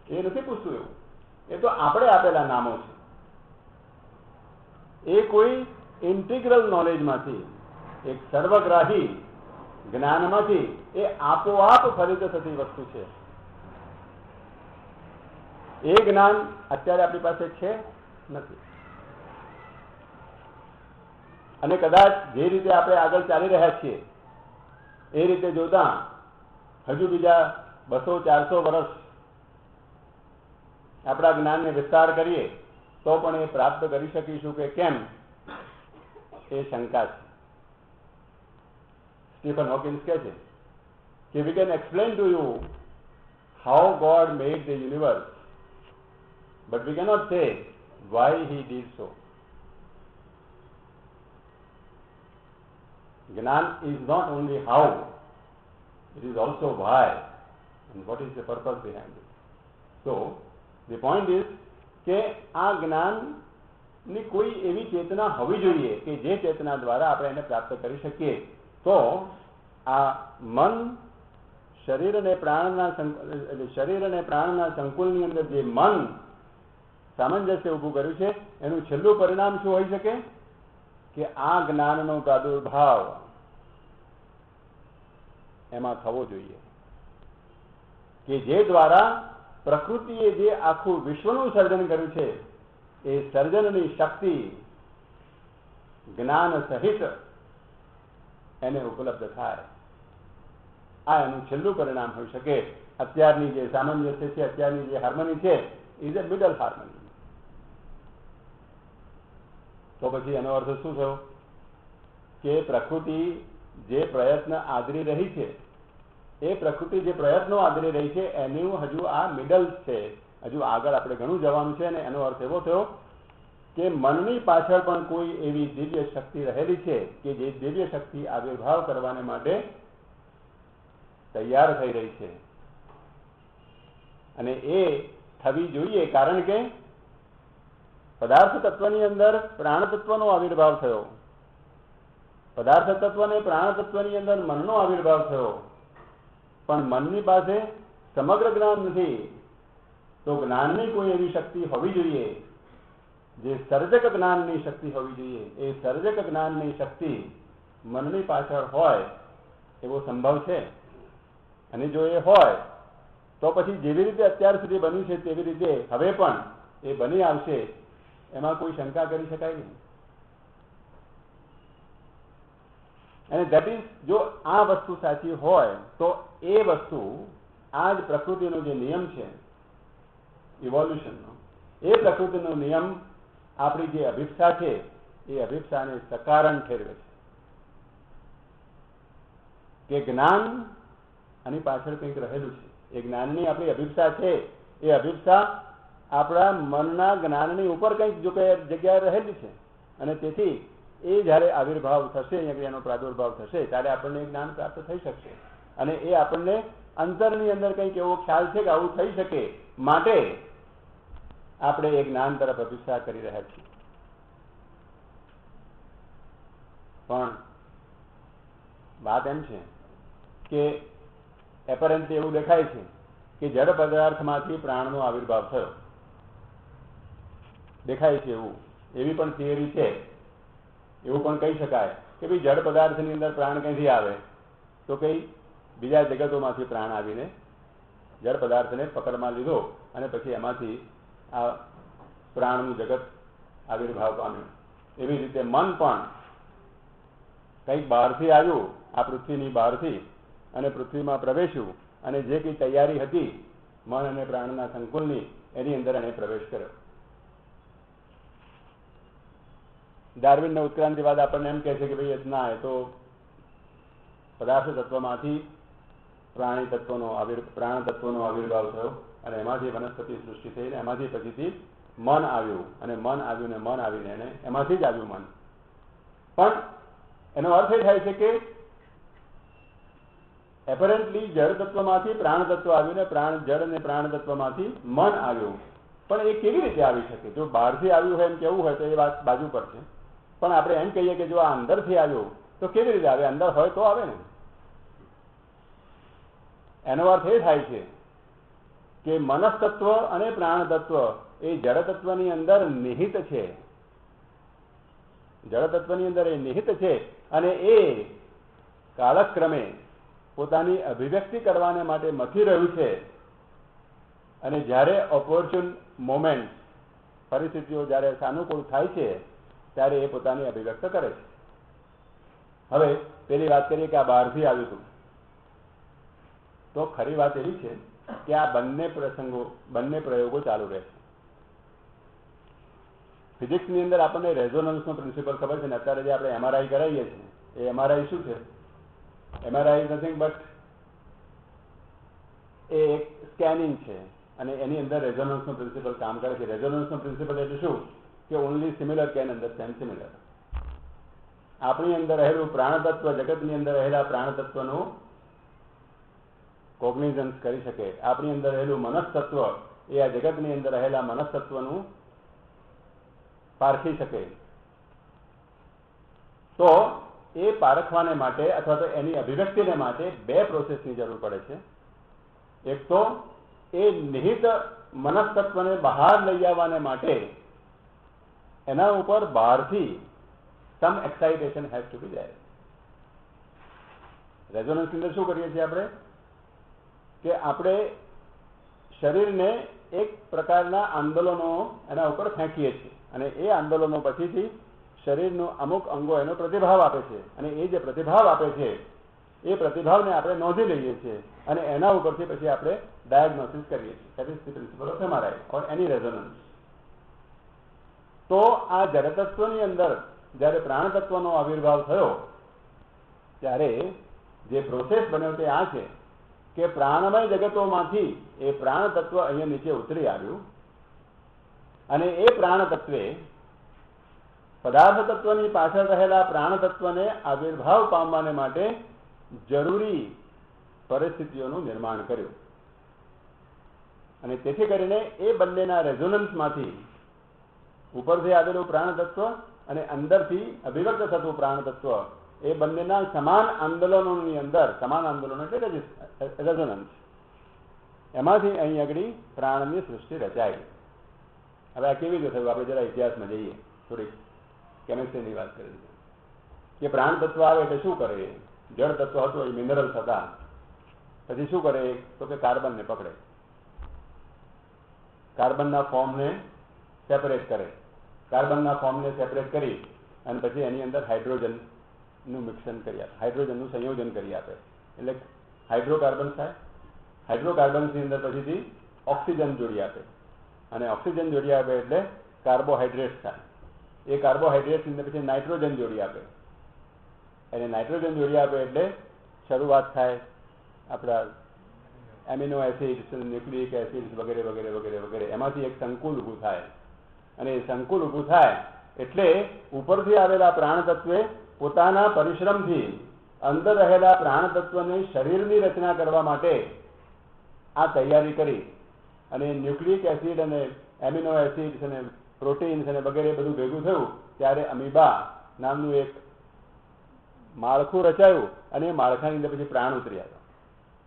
એ નથી પૂછતું. એવું એ તો આપણે આપેલા નામો છે. એ કોઈ ઇન્ટિગ્રલ નોલેજમાંથી, એક સર્વગ્રાહી જ્ઞાનમાંથી એ આપોઆપ ફલિત થતી વસ્તુ છે. એ જ્ઞાન અત્યારે આપણી પાસે છે નથી. અને કદાચ જે રીતે આપણે આગળ ચાલી રહ્યા છીએ એ રીતે જોતા હજુ બીજા 200-400 વર્ષ આપણા જ્ઞાનને વિસ્તાર કરીએ તો પણ એ પ્રાપ્ત કરી શકીશું કે કેમ, એ શંકા છે. સ્ટીફન હોકિન્સ કહે છે કે we can explain to you how God made the universe, but we cannot say why he did so. Gnan is not only how, it is also why, and what is the purpose behind it. So the point is કે આ જ્ઞાનની કોઈ એવી ચેતના હોવી જોઈએ કે જે ચેતના દ્વારા આપણે એને પ્રાપ્ત કરી શકીએ. તો આ મન શરીર અને પ્રાણના સંકુલની અંદર જે મન સામંજસ્ય ઊભું કર્યું છે એનું છેલ્લું પરિણામ શું હોઈ શકે કે આ જ્ઞાનનો પ્રાદુર્ભાવ એમાં થવો જોઈએ કે જે દ્વારા પ્રકૃતિએ જે આખું વિશ્વનું સર્જન કર્યું છે એ સર્જનની શક્તિ જ્ઞાન સહિત એને ઉપલબ્ધ થાય. આ એનું છેલ્લું પરિણામ હોઈ શકે. અત્યારની જે સામંજસ્ય છે, અત્યારની જે હાર્મની છે, ઇઝ એ મિડલ હાર્મની. તો પછી એનો અર્થ શું થયો કે પ્રકૃતિ જે પ્રયત્ન આદરી રહી છે એ પ્રકૃતિ જે પ્રયત્નો આદરી રહી છે એનું હજુ આ મિડલ છે. હજુ આગળ આપણે ઘણું જવાનું છે. અને એનો અર્થ એવો થયો કે મનની પાછળ પણ કોઈ એવી દિવ્ય શક્તિ રહેલી છે કે જે દિવ્ય શક્તિ આવિર્ભાવ કરવાને માટે તૈયાર થઈ રહી છે. અને એ થવી જોઈએ કારણ કે પદાર્થ તત્વની અંદર પ્રાણ તત્વનો આવિર્ભાવ થયો, પદાર્થ તત્વ અને પ્રાણ તત્વની અંદર મનનો આવિર્ભાવ થયો, પણ મનની પાસે સમગ્ર જ્ઞાન નથી. તો જ્ઞાનની કોઈ એવી શક્તિ હોવી જોઈએ જે સર્જક જ્ઞાનની શક્તિ હોવી જોઈએ. એ સર્જક જ્ઞાનની શક્તિ મનની પાછળ હોય એવો સંભવ છે. અને જો એ હોય તો પછી જેવી રીતે અત્યાર સુધી બન્યું છે તેવી રીતે હવે પણ એ બની આવશે, એમાં કોઈ શંકા કરી શકાય નહીં. અને દેટ ઇઝ, જો આ વસ્તુ સાચી હોય તો એ વસ્તુ આ જ પ્રકૃતિનો જે નિયમ છે ઇવોલ્યુશનનો, એ પ્રકૃતિનો નિયમ આપણી જે અભિપ્સા છે એ અભિપ્સાને સકારણ ઠેરવે છે કે જ્ઞાન આની પાછળ કંઈક રહેલું છે. એ જ્ઞાનની આપણી અભિપ્સા છે, એ અભિપ્સા આપણા મનના જ્ઞાનની ઉપર કંઈક જો કઈ જગ્યાએ રહેલી છે. અને તેથી એ જ્યારે આવિર્ભાવ થશે, એનો પ્રાદુર્ભાવ થશે, ત્યારે આપણને જ્ઞાન પ્રાપ્ત થઈ શકશે. અને એ આપણને અંતરની અંદર કંઈક એવો ખ્યાલ છે કે આવું થઈ શકે, માટે આપણે એ જ્ઞાન તરફ અભિપ્સા કરી રહ્યા છીએ. પણ વાત એમ છે કે એપરન્ટલી એવું દેખાય છે કે જડ પદાર્થમાંથી પ્રાણનો આવિર્ભાવ થયો દેખાય છે. એવી પણ થિયરી છે, એવું પણ કહી શકાય કે ભાઈ જડ પદાર્થની અંદર પ્રાણ ક્યાંથી આવે તો કઈ બીજા જગતોમાંથી પ્રાણ આવીને જડ પદાર્થને પકડમાં લીધો અને પછી એમાંથી આ પ્રાણનું જગત આવિર્ભાવ પામ્યું. એવી રીતે મન પણ કંઈક બહારથી આવ્યું, આ પૃથ્વીની બહારથી, અને પૃથ્વીમાં પ્રવેશ્યું, અને જે કંઈ તૈયારી હતી મન અને પ્રાણના સંકુલની એની અંદર એને પ્રવેશ કર્યો. ડાર્વિનનો ઉત્ક્રાંતિવાદ આપણને એમ કહે છે કે ભાઈ ના, એ તો પદાર્થ તત્વમાંથી પ્રાણ તત્વનો આવિર્ભાવ થયો અને એમાંથી વનસ્પતિ સૃષ્ટિ થઈને એમાંથી પછીથી મન આવ્યું, અને મન આવ્યું ને મન આવીને એને એમાંથી જ આવ્યું મન. પણ એનો અર્થ એ થાય છે કે એપરન્ટલી જળ તત્વમાંથી પ્રાણ તત્વ આવ્યું ને જળ અને પ્રાણ તત્વમાંથી મન આવ્યું. પણ એ કેવી રીતે આવી શકે? જો બહારથી આવ્યું હોય એમ કેવું હોય તો એ વાત બાજુ પર છે. પણ આપણે એમ કહીએ કે જો આ અંદરથી આવ્યું તો કેવી રીતે આવે? અંદર હોય તો આવે ને. એનો અર્થ એ થાય છે કે મનસ્તત્વ અને પ્રાણ તત્વ એ જળ તત્વની અંદર નિહિત છે. જળ તત્વની અંદર એ નિહિત છે અને એ કાળક્રમે પોતાની અભિવ્યક્તિ કરવાને માટે મથી રહ્યું છે. અને જ્યારે ઓપોર્ચ્યુન મોમેન્ટ, પરિસ્થિતિઓ જ્યારે સાનુકૂળ થાય છે ત્યારે એ પોતાની અભિવ્યક્ત કરે છે. હવે પેલી વાત કરીએ કે આ બહારથી આવ્યું હતું, તો ખરી વાત એવી છે કે આ બંને પ્રયોગો ચાલુ રહેશે. ફિઝિક્સની અંદર આપણને રેઝોનન્સનો પ્રિન્સિપલ ખબર છે ને. અત્યારે જે આપણે MRI કરાવીએ છીએ એ MRI શું છે? MRI ઇઝ નથિંગ બટ એ એક સ્કેનિંગ છે. અને એની અંદર રેઝોનન્સનો પ્રિન્સિપલ કામ કરે છે. રેઝોનન્સનો પ્રિન્સિપલ એટલે શું કે only similar can understand similar. આપણી અંદર રહેલું પ્રાણ તત્વ, જગતની અંદર રહેલા પ્રાણ તત્વનું કોગ્નિઝન્સ કરી શકે. આપણી અંદર રહેલું મનસ્તત્વ એ આ જગતની અંદર રહેલા મનસ્તત્વનું પારખી શકે. તો એ પારખવાને માટે અથવા તો એની અભિવ્યક્તિને માટે બે પ્રોસેસની જરૂર પડે છે. એક તો એ નિહિત મનસ્તત્વને બહાર લઈ આવવાને માટે એના ઉપર બહારથી some excitation has to be there. રેઝોનન્સની અંદર શું કરીએ છીએ આપણે કે આપણે શરીરને એક પ્રકારના આંદોલનો એના ઉપર ફેંકીએ છીએ અને એ આંદોલનો પછીથી શરીરનું અમુક અંગો એનો પ્રતિભાવ આપે છે અને એ જે પ્રતિભાવ આપે છે એ પ્રતિભાવને આપણે નોંધી લઈએ છીએ અને એના ઉપરથી પછી આપણે ડાયગ્નોસિસ કરીએ છીએ. That is the principal of MRI or any resonance. તો આ જડતત્વની અંદર જ્યારે પ્રાણ તત્વનો આવિર્ભાવ થયો ત્યારે જે પ્રોસેસ બન્યો તે આ છે કે પ્રાણમય જગતોમાંથી એ પ્રાણ તત્વ અહીંયા નીચે ઉતરી આવ્યું અને એ પ્રાણ તત્વે પદાર્થ તત્વની પાછળ રહેલા પ્રાણ તત્વને આવિર્ભાવ પામવાને માટે જરૂરી પરિસ્થિતિઓનું નિર્માણ કર્યું. અને તેથી કરીને એ બંનેના રેઝોનન્સમાંથી ઉપરથી આવેલું પ્રાણ તત્વ અને અંદરથી અભિવ્યક્ત થતું પ્રાણ તત્વ એ બંનેના સમાન આંદોલનોની અંદર, સમાન આંદોલનો એટલે રેઝોનન્સ, એમાંથી અહીં આગળ પ્રાણની સૃષ્ટિ રચાઈ. હવે આ કેવી રીતે થયું? આપણે જરા ઇતિહાસમાં જઈએ, થોડીક કેમિસ્ટ્રીની વાત કરી કે પ્રાણ તત્વ આવે એટલે શું કરે? જળ તત્વ હતું એ મિનરલ્સ હતા, પછી શું કરે તો કે કાર્બનને પકડે, કાર્બનના ફોર્મને સેપરેટ કરે, કાર્બનના ફોર્મને સેપરેટ કરી અને પછી એની અંદર હાઇડ્રોજનનું મિક્સન કરી આપે, હાઇડ્રોજનનું સંયોજન કરી આપે એટલે હાઇડ્રોકાર્બન થાય. હાઇડ્રોકાર્બન્સની અંદર પછીથી ઓક્સિજન જોડી આપે અને ઓક્સિજન જોડી આપે એટલે કાર્બોહાઈડ્રેટ્સ થાય. એ કાર્બોહાઈડ્રેટ્સની અંદર પછી નાઇટ્રોજન જોડી આપે અને નાઇટ્રોજન જોડી આપે એટલે શરૂઆત થાય આપણા એમિનો એસિડ્સ, ન્યુક્લિક એસિડ્સ વગેરે વગેરે વગેરે વગેરે. એમાંથી એક સંકુલ ઊભું થાય અને એ સંકુલ ઊભું થાય એટલે ઉપરથી આવેલા પ્રાણ તત્વે પોતાના પરિશ્રમથી અંદર રહેલા પ્રાણ તત્વને શરીરની રચના કરવા માટે આ તૈયારી કરી અને ન્યુક્લિક એસિડ અને એમિનો એસિડ્સ અને પ્રોટીન્સ અને વગેરે બધું ભેગું થયું ત્યારે અમીબા નામનું એક માળખું રચાયું અને એ માળખાની અંદર પછી પ્રાણ ઉતરી આવ્યો.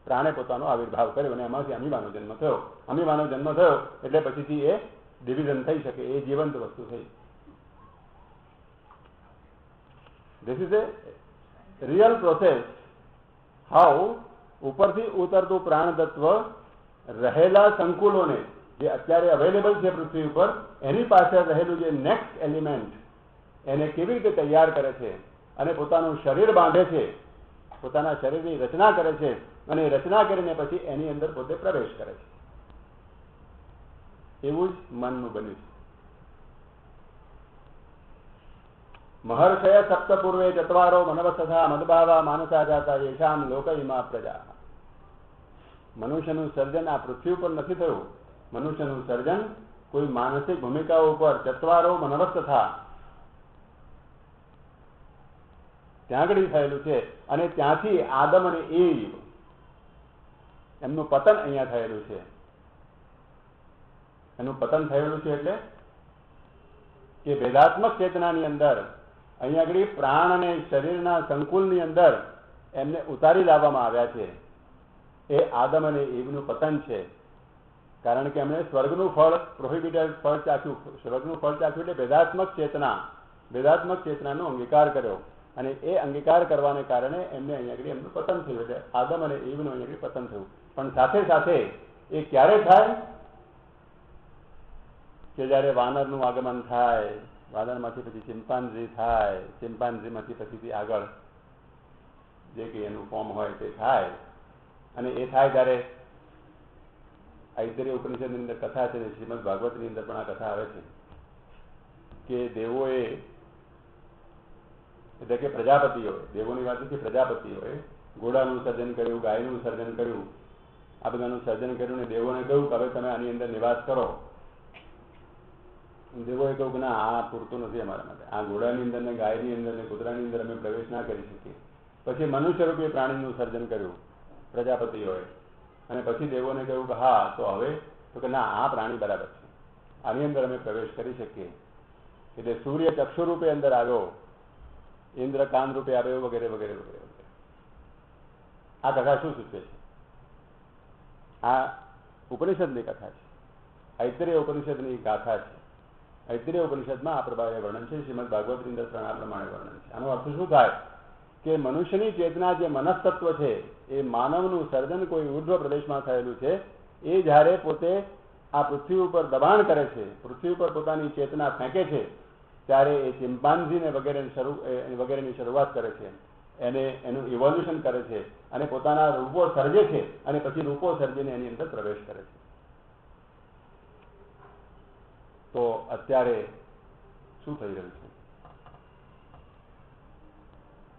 પ્રાણે પોતાનો આવિર્ભાવ કર્યો અને એમાંથી અમીબાનો જન્મ થયો. અમીબાનો જન્મ થયો એટલે પછીથી એ ડિવિઝન થઈ શકે, એ જીવંત વસ્તુ થઈ. This is A real process how ઉપરથી ઉતરતું પ્રાણ તત્વ રહેલા સંકુલોને જે અત્યારે અવેલેબલ છે પૃથ્વી ઉપર એની પાછળ રહેલું જે નેક્સ્ટ એલિમેન્ટ એને કેવી રીતે તૈયાર કરે છે અને પોતાનું શરીર બાંધે છે, પોતાના શરીરની રચના કરે છે અને રચના કરીને પછી એની અંદર પોતે પ્રવેશ કરે છે. એવું જ મનનું બન્યું છે. મહર્ષય સપ્ત પૂર્વે ચત્વારો મનવસ્તથા મદભાવા માનસા જાતા યેષામ લોકઈમા પ્રજા. મનુષ્યનું સર્જન આ પૃથ્વી ઉપર નથી થયું. મનુષ્યનું સર્જન કોઈ માનસિક ભૂમિકાઓ ઉપર ચત્વારો મનવસ્તથા ત્યાં આગળ થયેલું છે અને ત્યાંથી આદમ અને ઈવ એમનું પતન અહીંયા થયેલું છે. એનું પતન થયેલું છે એટલે કે ભેદાત્મક ચેતનાની અંદર અહીંયા આગળ પ્રાણ અને શરીરના સંકુલની અંદર એમને ઉતારી લાવવામાં આવ્યા છે. એ આદમ અને ઈવનું પતન છે. કારણ કે એમણે સ્વર્ગનું ફળ પ્રોહિબિટેડ ફળ ચાખ્યું. સ્વર્ગનું ફળ ચાખ્યું એટલે ભેદાત્મક ચેતનાનો અંગીકાર કર્યો અને એ અંગીકાર કરવાને કારણે એમને અહીંયા આગળ એમનું પતન થયું. એટલે આદમ અને ઈવનું અહીંયા આગળ પતન થયું. પણ સાથે સાથે એ ક્યારે થાય કે જ્યારે વાનરનું આગમન થાય, વાનરમાંથી પછી ચિમ્પાન્ઝી થાય, ચિમ્પાન્ઝીમાંથી પછીથી આગળ જે કંઈ એનું ફોર્મ હોય તે થાય અને એ થાય ત્યારે ઐતરેય ઉપનિષદની અંદર કથા છે, શ્રીમદ ભાગવતની અંદર પણ આ કથા આવે છે કે દેવોએ એટલે કે પ્રજાપતિઓએ, દેવોની વાત નથી, પ્રજાપતિઓએ ઘોડાનું સર્જન કર્યું, ગાયનું સર્જન કર્યું આ બધાનું સર્જન કર્યું ને દેવોને કહ્યું કે હવે તમે આની અંદર નિવાસ કરો. દેવોએ કહ્યું કે ના, આ પૂરતું નથી અમારા માટે. આ ઘોડાની અંદર ને ગાયની અંદર ને કૂતરાની અંદર અમે પ્રવેશ ના કરી શકીએ. પછી મનુષ્યરૂપી પ્રાણીનું સર્જન કર્યું પ્રજાપતિઓએ, અને પછી દેવોને કહ્યું કે હા, તો હવે તો કે ના, આ પ્રાણી બરાબર છે, આની અંદર અમે પ્રવેશ કરી શકીએ. એટલે સૂર્ય ચક્ષુ રૂપે અંદર આવ્યો, ઇન્દ્ર કાન રૂપે આવ્યો, વગેરે વગેરે વગેરે વગેરે. આ કથા શું સૂચવે છે? આ ઉપનિષદની કથા છે, ઐત્રેય ઉપનિષદની ગાથા છે. ઐત્રેય ઉપનિષદમાં આ પ્રમાણે વર્ણન છે, શ્રીમદ ભાગવત ની અંદર આ પ્રમાણે વર્ણન છે. આનો અર્થ શું થાય કે મનુષ્યની ચેતના જે મનસ્તત્વ છે, એ માનવનું સર્જન કોઈ ઉર્ધ્વ પ્રદેશમાં થયેલું છે. એ જ્યારે પોતે આ પૃથ્વી ઉપર દબાણ કરે છે, પૃથ્વી ઉપર પોતાની ચેતના ફેંકે છે, ત્યારે એ ચિમ્પાન્ઝીને વગેરેની શરૂઆત કરે છે, એનું ઇવોલ્યુશન કરે છે, અને પોતાના રૂપો સર્જે છે, અને પછી રૂપો સર્જીને એની અંદર પ્રવેશ કરે છે. તો અત્યારે શું થઈ રહ્યું છે?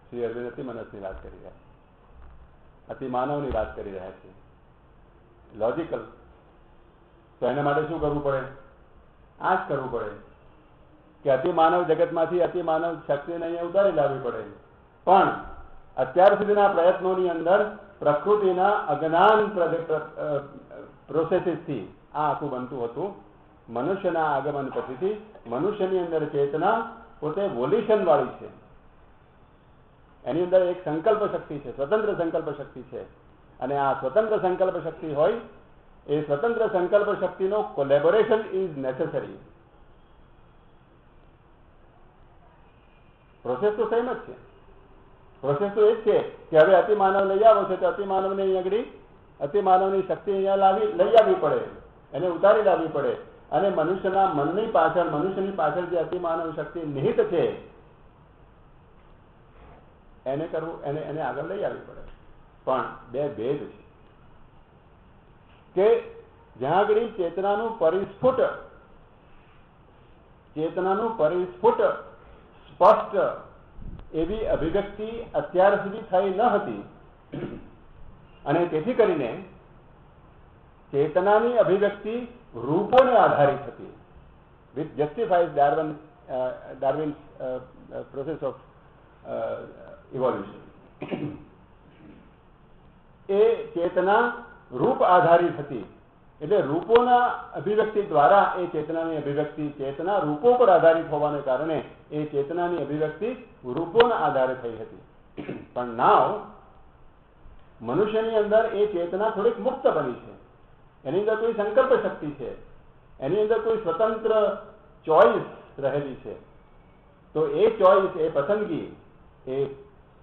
શ્રી અરવિંદ અતિ મનસની વાત કરી રહ્યા છે, અતિ માનવની વાત કરી રહ્યા છે, લોજિકલ. તો એના માટે શું કરવું પડે? આ જ કરવું પડે કે અતિ માનવ જગતમાંથી અતિ માનવ શક્તિને અહીંયા ઉતારી લાવવી પડે. પણ અત્યાર સુધીના પ્રયત્નોની અંદર પ્રકૃતિના અજ્ઞાન પ્રોસેસીસથી આ આખું બનતું હતું. મનુષ્યના આગમન પછીથી મનુષ્યની અંદર ચેતના પોતે વોલ્યુશન વાળી છે. એની અંદર એક સંકલ્પ શક્તિ છે, સ્વતંત્ર સંકલ્પ શક્તિ છે. અને આ સ્વતંત્ર સંકલ્પ શક્તિ હોય, એ સ્વતંત્ર સંકલ્પ શક્તિનો કોલેબોરેશન ઇઝ નેસેસરી. પ્રોસેસ તો સેમ જ છે. પ્રોસેસ તો એ જ છે કે હવે અતિમાનવ લઈ આવો છે, તો અતિમાનવને અહીં આગળ અતિમાનવની શક્તિ અહીંયા લઈ આવવી પડે, એને ઉતારી લાવવી પડે. અને મનુષ્યના મનની પાછળ, મનુષ્યની પાછળ જે અતિમાનવ શક્તિ નિહિત છે, એને કરવું, એને આગળ લઈ આવવી પડે. પણ બે ભેદ છે કે જ્યાં આગળ ચેતનાનું પરિસ્ફુટ સ્પષ્ટ એવી અભિવ્યક્તિ અત્યાર સુધી થઈ ન હતી, અને તેથી કરીને ચેતનાની અભિવ્યક્તિ રૂપોને આધારિત હતી. Which justifies Darwin's process of evolution. એ ચેતના રૂપ આધારિત હતી. એટલે રૂપોના અભિવ્યક્તિ દ્વારા એ ચેતનાની અભિવ્યક્તિ, ચેતના રૂપો પર આધારિત હોવાને કારણે એ ચેતનાની અભિવ્યક્તિ રૂપોના આધારે થઈ હતી. પણ નાવ મનુષ્યની અંદર એ ચેતના થોડીક મુક્ત બની છે. એની અંદર કોઈ સંકલ્પ શક્તિ છે, એની અંદર કોઈ સ્વતંત્ર ચોઈસ રહેલી છે. તો એ ચોઈસ, એ પસંદગી, એ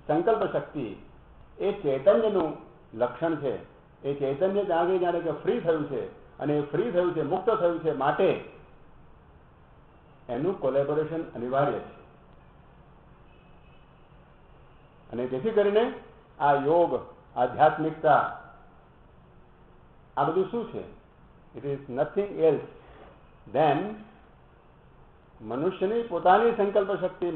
સંકલ્પ શક્તિ એ ચૈતન્યનું લક્ષણ છે. એ ચૈતન્ય ત્યાં જાણે કે ફ્રી થયું છે, અને એ ફ્રી થયું છે, મુક્ત થયું છે, માટે એનું કોલેબોરેશન અનિવાર્ય છે. અને જેથી કરીને આ યોગ, આધ્યાત્મિકતા, આ બધું શું છે? ઇટ ઇઝ નથિંગ એલ્સ દેન મનુષ્યની પોતાની સંકલ્પ શક્તિ,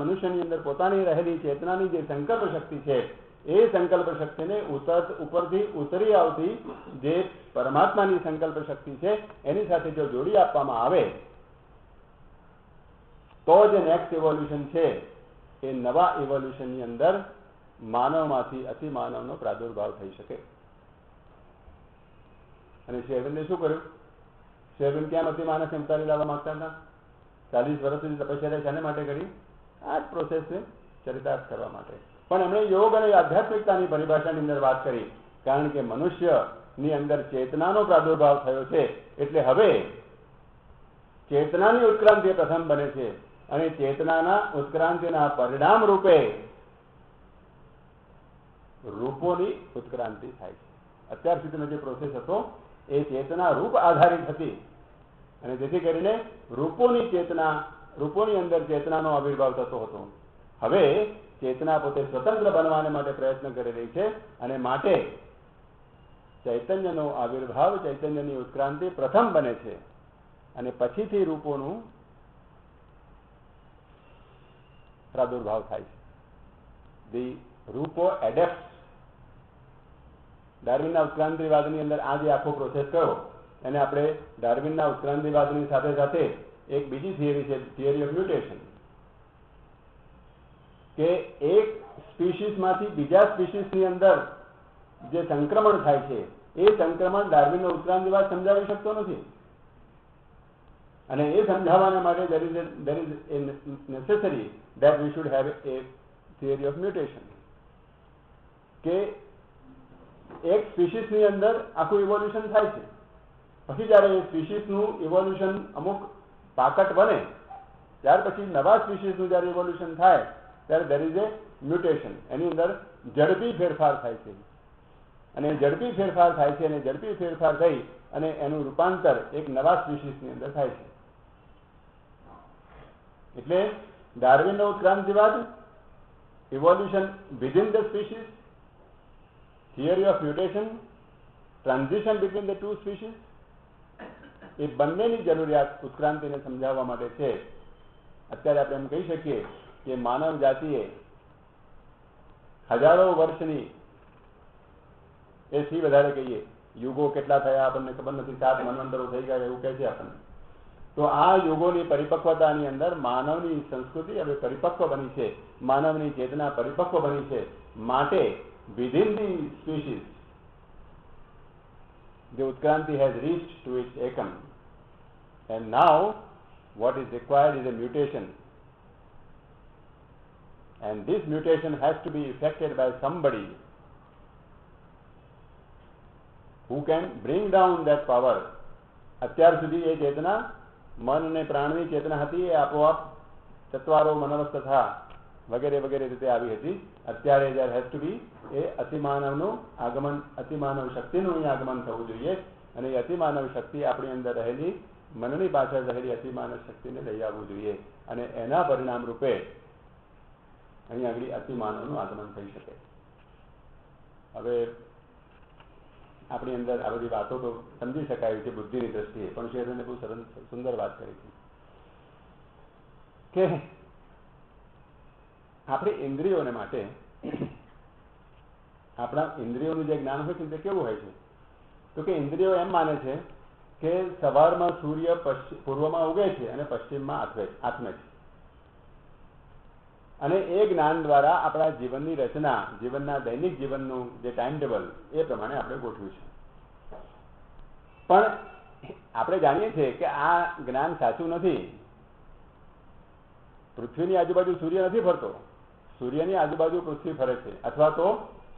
મનુષ્યની અંદર પોતાની રહેલી ચેતનાની જે સંકલ્પ શક્તિ છે, એ સંકલ્પ શક્તિને ઉપરથી ઉતરી આવતી જે પરમાત્માની સંકલ્પ શક્તિ છે, એની સાથે જો જોડી આપવામાં આવે તો જે નેક્સ્ટ ઇવોલ્યુશન છે, એ નવા ઇવોલ્યુશનની અંદર માનવમાંથી અતિમાનવનો પ્રાદુર્ભાવ થઈ શકે. અને શ્રી અરવિંદે શું કર્યું? શ્રી અરવિંદ કેમ અતિમાનસને ઉતારી લાવવા માંગતા હતા? 40 વર્ષ સુધી તપસ્યા શાને માટે કરી? આ જ પ્રોસેસને ચરિતાર્થ કરવા માટે. પણ એમણે યોગ અને આધ્યાત્મિકતાની પરિભાષાની અંદર વાત કરી. કારણ કે મનુષ્યની અંદર ચેતનાનો પ્રાદુર્ભાવ થયો છે, એટલે હવે ચેતનાની ઉત્ક્રાંતિ પ્રથમ બને છે, અને ચેતનાના ઉત્ક્રાંતિના પરિણામ રૂપે રૂપોની ઉત્ક્રાંતિ થાય છે. અત્યાર સુધીનો જે પ્રોસેસ હતો એ ચેતના રૂપ આધારિત હતી, અને જેથી કરીને રૂપોની અંદર ચેતનાનો આવિર્ભાવ થતો હતો. હવે ચેતના પોતે સ્વતંત્ર બનવાને માટે પ્રયત્ન કરી રહી છે, અને માટે ચૈતન્યનો આવિર્ભાવ, ચૈતન્યની ઉત્ક્રાંતિ પ્રથમ બને છે, અને પછીથી રૂપોનું પ્રાદુર્ભાવ થાય છે. ધી રૂપો એડેપ્ટ ડાર્વિનના ઉત્ક્રાંતિવાદની અંદર આ જે આખો પ્રોસેસ કયો એને આપણે ડાર્વિનના ઉત્ક્રાંતિવાદની સાથે સાથે એક બીજી થિયરી છે, થિયરી ઓફ મ્યુટેશન, કે એક સ્પીસીસમાંથી બીજા સ્પીસીસની અંદર જે સંક્રમણ થાય છે એ સંક્રમણ ડાર્વિનનો ઉત્ક્રાંતિવાદ સમજાવી શકતો નથી. અને એ સમજાવવાના માટે there is a necessary that we should have a theory of mutation, કે એક સ્પીસીસની અંદર આખું ઇવોલ્યુશન થાય છે, પછી જ્યારે એ સ્પીસીસનું ઇવોલ્યુશન અમુક પાકટ બને ત્યાર પછી નવા સ્પીસીસનું જ્યારે ઇવોલ્યુશન થાય ત્યારે there is a mutation, એની અંદર ઝડપી ફેરફાર થાય છે. અને ઝડપી ફેરફાર થાય છે અને ઝડપી ફેરફાર થઈ અને એનું રૂપાંતર એક નવા સ્પીસીસની અંદર થાય છે. એટલે ડાર્વિનનો ઉત્ક્રાંતિવાદ, evolution within the species, theory of mutation, transition between the two species, એ બંનેની જરૂરિયાત ઉત્ક્રાંતિને સમજાવવા માટે છે. અત્યારે આપણે એમ કહી શકીએ કે માનવ જાતિએ હજારો વર્ષની, એથી વધારે કહીએ, યુગો કેટલા થયા આપણને ખબર નથી, 7 મન્વંતરો થઈ ગયા એવું કહે છે આપણને. તો આ યુગોની પરિપક્વતાની અંદર માનવની સંસ્કૃતિ હવે પરિપક્વ બની છે, માનવની ચેતના પરિપક્વ બની છે. માટે within the species the Utkranti has reached to its acme, and now what is required is a mutation, and this mutation has to be effected by somebody who can bring down that power. અત્યાર સુધી એ ચેતના મન અને પ્રાણની ચેતના હતી, એ આપોઆપ ચત્વારો મનવસ્તથા વગેરે વગેરે રીતે આવી હતી. અત્યારે there has to be એ અતિમાનવનું આગમન, અતિમાનવ શક્તિનું અહીં આગમન થવું જોઈએ, અને એ અતિમાનવ શક્તિ આપણી અંદર રહેલી, મનની પાછળ રહેલી અતિમાનવ શક્તિને લઈ આવવું જોઈએ, અને એના પરિણામ રૂપે અહીં આગળ અતિમાનવનું આગમન થઈ શકે. હવે આપણી અંદર આ બધી વાતો તો સમજી શકાય છે બુદ્ધિની દ્રષ્ટિએ, પણ શેરને બહુ સરસ સુંદર વાત કરી છે કે આપણી ઇન્દ્રિયોને માટે, આપણા ઇન્દ્રિયોનું જે જ્ઞાન હોય છે તે કેવું હોય છે? તો કે ઇન્દ્રિયો એમ માને છે કે સવારમાં સૂર્ય પૂર્વમાં ઉગે છે અને પશ્ચિમમાં આથમે છે, અને એ જ્ઞાન દ્વારા આપણા જીવનની રચના, જીવનના દૈનિક જીવનનું જે ટાઈમ ટેબલ એ પ્રમાણે આપણે ગોઠવ્યું છે. પણ આપણે જાણીએ છીએ કે આ જ્ઞાન સાચું નથી. પૃથ્વીની આજુબાજુ સૂર્ય નથી ફરતો, સૂર્યની આજુબાજુ પૃથ્વી ફરે છે, અથવા તો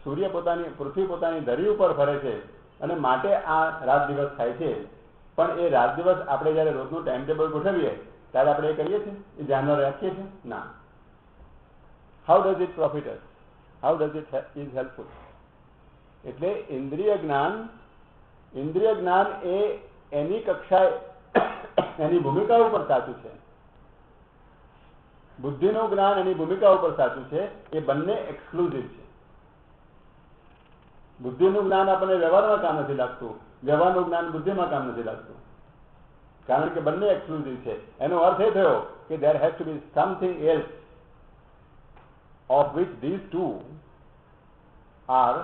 પૃથ્વી પોતાની ધરી ઉપર ફરે છે, અને માટે આ રાત દિવસ થાય છે. પણ એ રાત દિવસ આપણે જ્યારે રોજનું ટાઈમ ટેબલ ગોઠવીએ ત્યારે આપણે એ કરીએ છીએ, એ ધ્યાનમાં રાખીએ છીએ? ના. How does it profit us? How does it is helpful? એટલે ઇન્દ્રિય જ્ઞાન એ એની કક્ષાએ, એની ભૂમિકા ઉપર સાચું છે. બુદ્ધિનું જ્ઞાન એની ભૂમિકા ઉપર સાચું છે. એ બંને એક્સક્લુઝિવ છે. બુદ્ધિનું જ્ઞાન આપણને વ્યવહારમાં કામ નથી લાગતું, વ્યવહારનું જ્ઞાન બુદ્ધિમાં કામ નથી લાગતું, કારણ કે બંને એક્સક્લુઝિવ છે. એનો અર્થ એ થયો કે there has to be something else of which these two are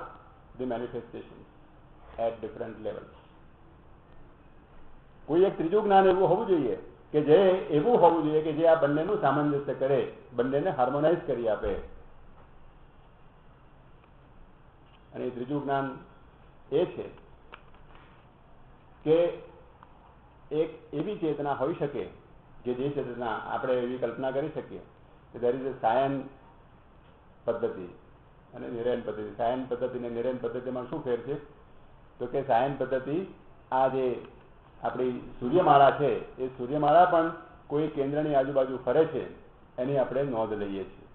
the manifestations at different levels. કોઈ એક ત્રીજું જ્ઞાન એવું હોવું જોઈએ કે જે એવું હોવું જોઈએ કે જે આ બંનેનું સામંજસ્ય કરે, બંનેને હાર્મોનાઇઝ કરી આપે. અને એ ત્રીજું જ્ઞાન એ છે કે એક એવી ચેતના હોઈ શકે કે જે ચેતના આપણે એવી કલ્પના કરી શકીએ કે there is a સાયન પદ્ધતિ અને નિરયન પદ્ધતિ. સાયન પદ્ધતિ અને નિરયન પદ્ધતિમાં શું ફેર છે? તો કે સાયન પદ્ધતિ, આ જે આપણી સૂર્યમાળા છે એ સૂર્યમાળા પણ કોઈ કેન્દ્રની આજુબાજુ ફરે છે, એની આપણે નોંધ લઈએ છીએ.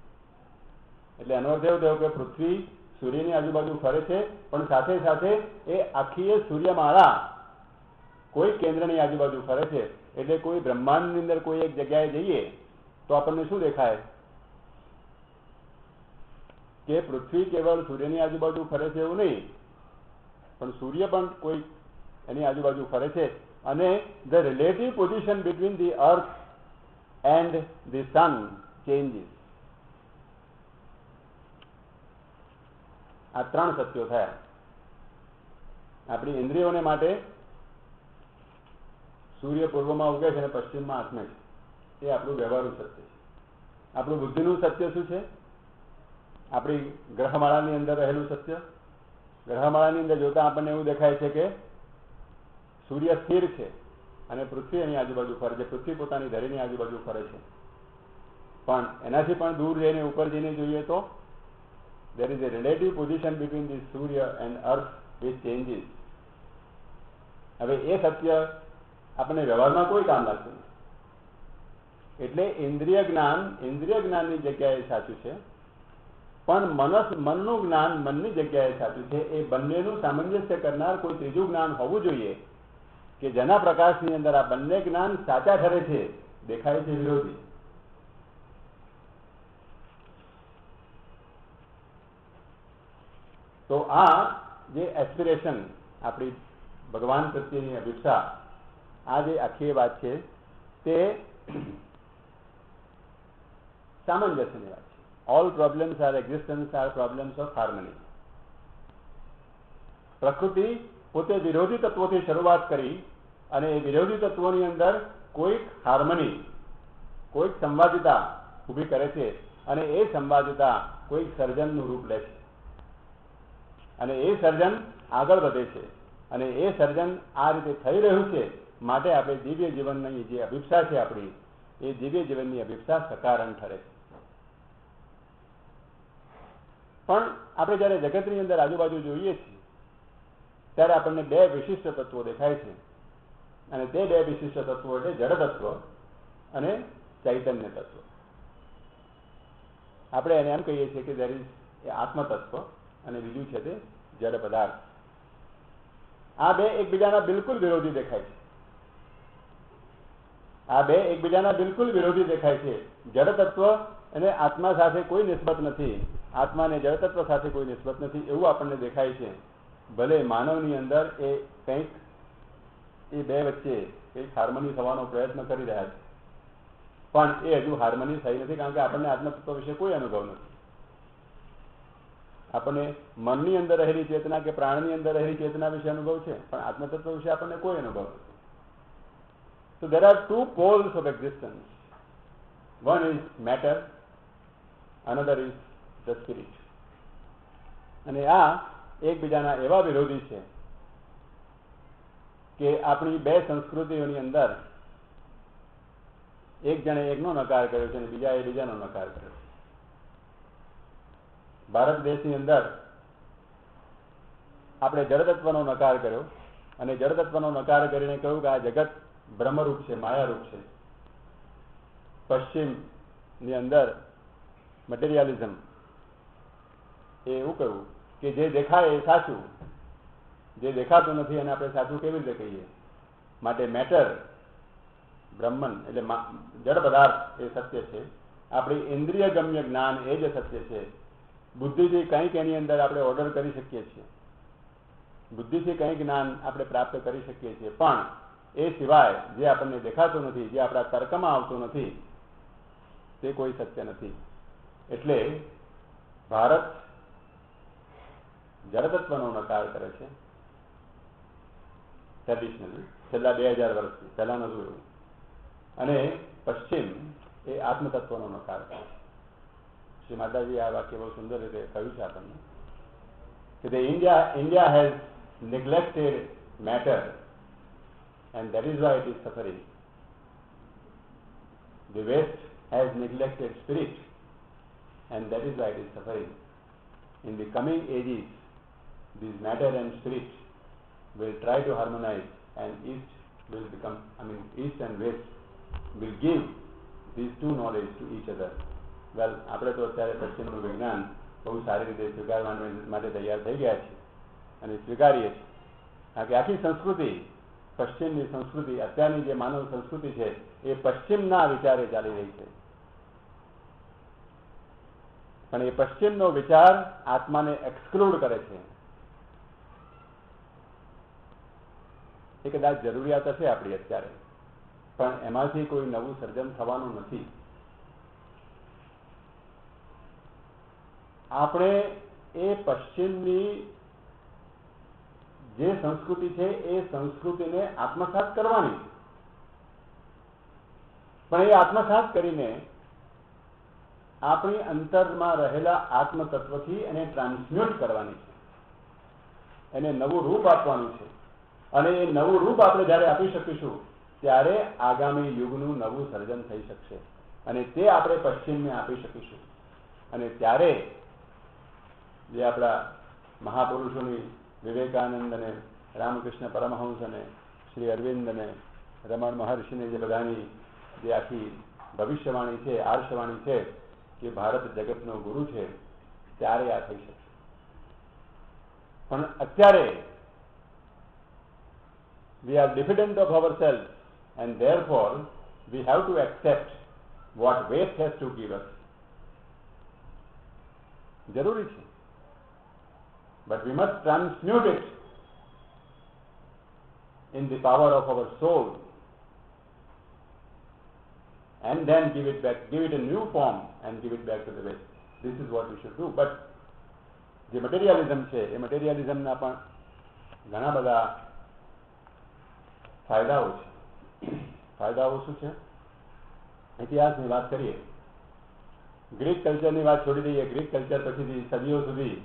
એટલે એનો અર્થ એવો થયો કે પૃથ્વી સૂર્યની આજુબાજુ ફરે છે, પણ સાથે સાથે એ આખી સૂર્યમાળા કોઈ કેન્દ્રની આજુબાજુ ફરે છે. એટલે કોઈ બ્રહ્માંડની અંદર કોઈ એક જગ્યાએ જઈએ તો આપણને શું દેખાય કે પૃથ્વી કેવળ સૂર્યની આજુબાજુ ફરે છે એવું નહીં, પણ સૂર્ય પણ કોઈ એની આજુબાજુ ફરે છે, અને the relative position between the earth and the sun changes. આ ત્રણ સત્યો થયા. આપણી ઇન્દ્રિયોને માટે સૂર્ય પૂર્વમાં ઉગે છે અને પશ્ચિમમાં આથમે છે, એ આપણું વ્યવહારુ સત્ય છે. આપણું બુદ્ધિનું સત્ય શું છે? આપણી ગ્રહમાળાની અંદર રહેલું સત્ય. ગ્રહમાળાની અંદર જોતા આપણને એવું દેખાય છે કે સૂર્ય સ્થિર છે અને પૃથ્વી એની આજુબાજુ ફરે છે, પૃથ્વી પોતાની ધરીની આજુબાજુ ફરે છે. પણ એનાથી પણ દૂર જઈને ઉપર જઈને જોઈએ તો there is a relative position between the Surya and Earth which changes. હવે એ સત્ય આપણને વ્યવહારમાં કોઈ કામ લાગતું નથી. એટલે ઇન્દ્રિય જ્ઞાનની જગ્યાએ સાચું છે, પણ મનનું જ્ઞાન મનની જગ્યાએ સાચું છે. એ બંનેનું સામંજસ્ય કરનાર કોઈ ત્રીજું જ્ઞાન હોવું જોઈએ કે જેના પ્રકાશની અંદર આ બંને જ્ઞાન સાચા ઠરે છે, દેખાય છે વિરોધી. તો આ જે એસ્પિરેશન, આપણી ભગવાન પ્રત્યેની અભિપ્સા, આ જે આખી વાત છે તે સામંજસ્યની વાત છે. All problems are existence are problems of harmony. પ્રકૃતિ પોતે વિરોધી તત્વોથી શરૂઆત કરી અને એ વિરોધી તત્વોની અંદર કોઈક હાર્મની, કોઈક સંવાદિતા ઊભી કરે છે અને એ સંવાદિતા કોઈક સર્જનનું રૂપ લે છે અને એ સર્જન આગળ વધે છે અને એ સર્જન આ રીતે થઈ રહ્યું છે. માટે આપણે દિવ્ય જીવનની જે અભિપ્સા છે આપણી, એ દિવ્ય જીવનની અભિપ્સા સકારણ ઠરે છે. પણ આપણે જ્યારે જગતની અંદર આજુબાજુ જોઈએ છીએ ત્યારે આપણને બે વિશિષ્ટ તત્વો દેખાય છે અને તે બે વિશિષ્ટ તત્વો એટલે જડ તત્વ અને ચૈતન્ય તત્વ. આપણે એને એમ કહીએ છીએ કે there is એ આત્મ તત્વ અને બીજું છે તે જડ પદાર્થ. આ બે એકબીજાના બિલકુલ વિરોધી દેખાય છે. આ બે એકબીજાના બિલકુલ વિરોધી દેખાય છે. જડ તત્વ અને આત્મા સાથે કોઈ નિસ્બત નથી, આત્માને જડ તત્વ સાથે કોઈ નિસ્બત નથી એવું આપણને દેખાય છે. ભલે માનવની અંદર એ કંઈક એ બે વચ્ચે કંઈક હાર્મની થવાનો પ્રયત્ન કરી રહ્યા છે, પણ એ હજુ હાર્મની થઈ નથી, કારણ કે આપણને આત્મતત્વ વિશે કોઈ અનુભવ નથી. આપણને મનની અંદર રહેલી ચેતના કે પ્રાણની અંદર રહેલી ચેતના વિશે અનુભવ છે, પણ આત્મતત્વ વિશે આપણને કોઈ અનુભવ નથી. So there are two poles of existence. One is matter, another is the spirit. અને આ એકબીજાના એવા વિરોધી છે કે આપણી બે સંસ્કૃતિઓની અંદર એક જણે એકનો નકાર કર્યો છે અને બીજાએ બીજાનો નકાર કર્યો છે. ભારત દેશની અંદર આપણે જડતત્વનો નકાર કર્યો અને જડતત્વનો નકાર કરીને કહ્યું કે આ જગત બ્રહ્મરૂપ છે, માયારૂપ છે. પશ્ચિમની અંદર મટીરિયાલિઝમ એ એવું કહ્યું કે જે દેખાય એ સાચું, જે દેખાતું નથી એને આપણે સાચું કેવી રીતે કહીએ. માટે મેટર, બ્રહ્મન એટલે જડ પદાર્થ એ સત્ય છે. આપણી ઇન્દ્રિય ગમ્ય જ્ઞાન એ જ સત્ય છે. બુદ્ધિથી કંઈક એની અંદર આપણે ઓર્ડર કરી શકીએ છીએ, બુદ્ધિથી કંઈ જ્ઞાન આપણે પ્રાપ્ત કરી શકીએ છીએ, પણ એ સિવાય જે આપણને દેખાતું નથી, જે આપણા તર્કમાં આવતું નથી, તે કોઈ સત્ય નથી. એટલે ભારત જડતત્વનો નકાર કરે છે ટ્રેડિશનલી, છેલ્લા 2000 વર્ષથી, પહેલા નતું એવું. અને પશ્ચિમ એ આત્મતત્વનો નકાર કરે છે. શ્રી માતાજી આ વાક્ય બહુ સુંદર રીતે કહ્યું છે આપણને કે India has neglected matter and that is why it is suffering. The West has neglected spirit and that is why it is suffering. In the coming ages, these matter and spirit will try to harmonize and East and West will give these two knowledge to each other. વેલ, આપણે તો અત્યારે પશ્ચિમનું વિજ્ઞાન બહુ સારી રીતે સ્વીકારવા માટે તૈયાર થઈ ગયા છીએ અને સ્વીકારીએ છીએ. કારણ કે આખી સંસ્કૃતિ, પશ્ચિમની સંસ્કૃતિ, અત્યારની જે માનવ સંસ્કૃતિ છે એ પશ્ચિમના વિચારે ચાલી રહી છે. પણ એ પશ્ચિમનો વિચાર આત્માને એક્સક્લુડ કરે છે. એ કદાચ જરૂરિયાત હશે આપણી અત્યારે, પણ એમાંથી કોઈ નવું સર્જન થવાનું નથી. આપણે એ પશ્ચિમની જે સંસ્કૃતિ છે એ સંસ્કૃતિને આત્મસાત કરવાની, પણ એ આત્મસાત કરીને આપણી અંતરમાં રહેલા આત્મતત્વથી એને ટ્રાન્સમ્યુટ કરવાની છે, એને નવું રૂપ આપવાનું છે. અને એ નવું રૂપ આપણે જ્યારે આપી શકીશું ત્યારે આગામી યુગનું નવું સર્જન થઈ શકશે, અને તે આપણે પશ્ચિમને આપી શકીશું. અને ત્યારે જે આપણા મહાપુરુષોની વિવેકાનંદ અને રામકૃષ્ણ પરમહંસ અને શ્રી અરવિંદ અને રમણ મહર્ષિની જે બધાની જે આખી ભવિષ્યવાણી છે, આર્ષવાણી છે કે ભારત જગતનો ગુરુ છે, ત્યારે આ થઈ શકશે. પણ અત્યારે we are dependent of ourselves, and therefore we have to accept what West has to give us. જરૂરી છે, but we must transmute it in the power of our soul, and then give it back, give it a new form and give it back to the West. This is what we should do. But જે મટીરિયાલિઝમ છે એ મટીરિયાલિઝમના પણ ઘણા બધા ફાયદાઓ છે. ફાયદાઓ શું છે? ઇતિહાસની વાત કરીએ, ગ્રીક કલ્ચરની વાત છોડી દઈએ. ગ્રીક કલ્ચર પછીથી સદીઓ સુધી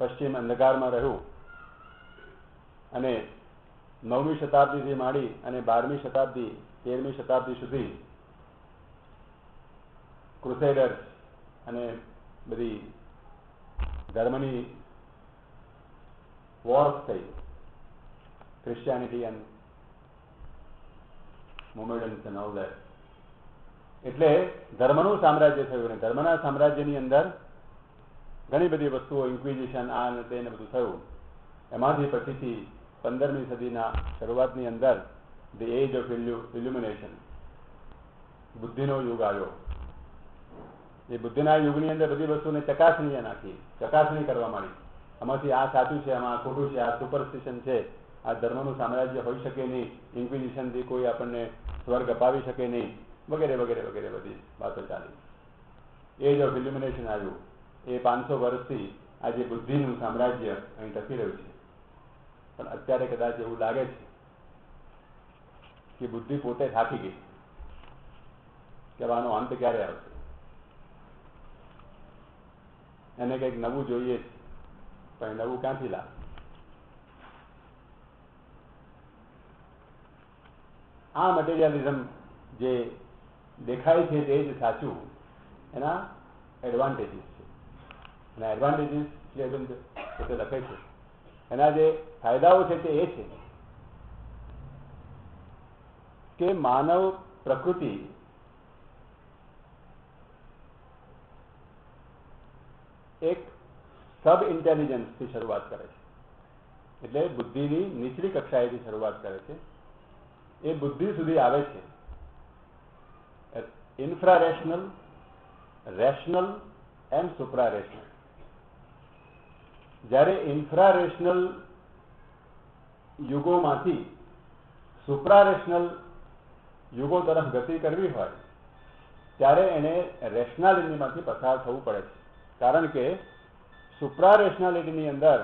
પશ્ચિમ અંધકારમાં રહ્યું અને 9મી શતાબ્દીથી માંડી અને 12મી શતાબ્દી 13મી શતાબ્દી સુધી ક્રુસેડર્સ અને બધી ધર્મની વોર્સ થઈ, Christianity and Mohammedans and all that. એટલે ધર્મનું સામ્રાજ્ય થયું, અને ધર્મના સામ્રાજ્યની અંદર ઘણી બધી વસ્તુઓ, ઇન્ક્વિઝિશન, આ ને તે ને બધું થયું. એમાંથી પછીથી 15મી સદીના શરૂઆતની અંદર ધી એજ ઓફ ઇલ્યુમિનેશન, બુદ્ધિનો યુગ આવ્યો. એ બુદ્ધિના યુગની અંદર બધી વસ્તુને ચકાસણીએ નાખી, ચકાસણી કરવા માંડી. આમાંથી આ સાચું છે, આમાં આ ખોટું છે, આ સુપરસ્ટિશન છે, આ ધર્મનું સામ્રાજ્ય હોઈ શકે નહીં, ઇન્ક્વિઝિશનથી કોઈ આપણને સ્વર્ગ અપાવી શકે નહીં, વગેરે વગેરે વગેરે બધી વાતો ચાલી. એજ ઓફ ઇલ્યુમિનેશન આવ્યું. એ 500 વર્ષથી આજે બુદ્ધિનું સામ્રાજ્ય અહીં ટકી રહ્યું છે. પણ અત્યારે કદાચ એવું લાગે છે કે બુદ્ધિ પોતે થાકી ગઈ, કે આનો અંત ક્યારે આવશે, એને કંઈક નવું જોઈએ છે, પણ નવું ક્યાંથી લાવે? આ મટીરિયાલિઝમ જે દેખાય છે તે જ સાચું, એના એડવાન્ટેજીસ છે. એના એડવાન્ટેજીસ જે અરવિંદ પોતે લખે છે, એના જે ફાયદાઓ છે તે એ છે કે માનવ પ્રકૃતિ એક સબ ઇન્ટેલિજન્સથી શરૂઆત કરે છે. એટલે બુદ્ધિની નીચલી કક્ષાએથી શરૂઆત કરે છે, એ બુદ્ધિ સુધી આવે છે. Infra rational, rational and Supra rational. જ્યારે ઇન્ફ્રા રેશનલ યુગોમાંથી સુપ્રા રેશનલ યુગો તરફ ગતિ કરવી હોય ત્યારે એને રેશનાલિટીમાંથી પસાર થવું પડે છે. કારણ કે સુપ્રા રેશનાલિટીની અંદર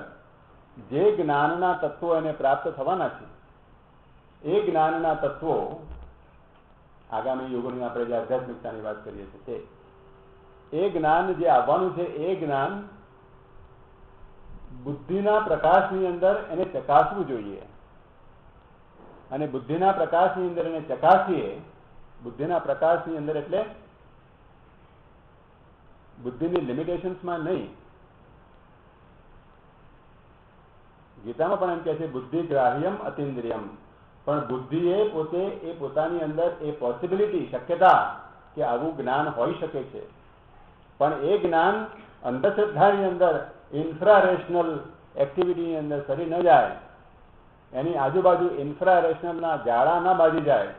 જે જ્ઞાનના તત્વો એને પ્રાપ્ત થવાના છે, એ જ્ઞાનના તત્વો આગામી યુગોની આપણે જે આધ્યાત્મિકતાની વાત કરીએ છીએ તે એ જ્ઞાન જે આવવાનું છે, એ જ્ઞાન બુદ્ધિના પ્રકાશની અંદર એને ચકાસવું જોઈએ. અને બુદ્ધિના પ્રકાશની અંદર એને ચકાસીએ. બુદ્ધિના પ્રકાશની અંદર એટલે બુદ્ધિની લિમિટેશન્સમાં નહીં. ગીતામાં પણ એમ કહે છે બુદ્ધિ ગ્રાહ્યમ અતિન્દ્રિયમ. પણ બુદ્ધિએ પોતે એ પોતાની અંદર એ પોસિબિલિટી, શક્યતા કે આવું જ્ઞાન હોઈ શકે છે, પણ એ જ્ઞાન અંધશ્રદ્ધાની અંદર, ઇન્ફ્રા રેશનલ એક્ટિવિટીની અંદર સરી ન જાય, એની આજુબાજુ ઇન્ફ્રા રેશનલના જાળા ના બાજી જાય,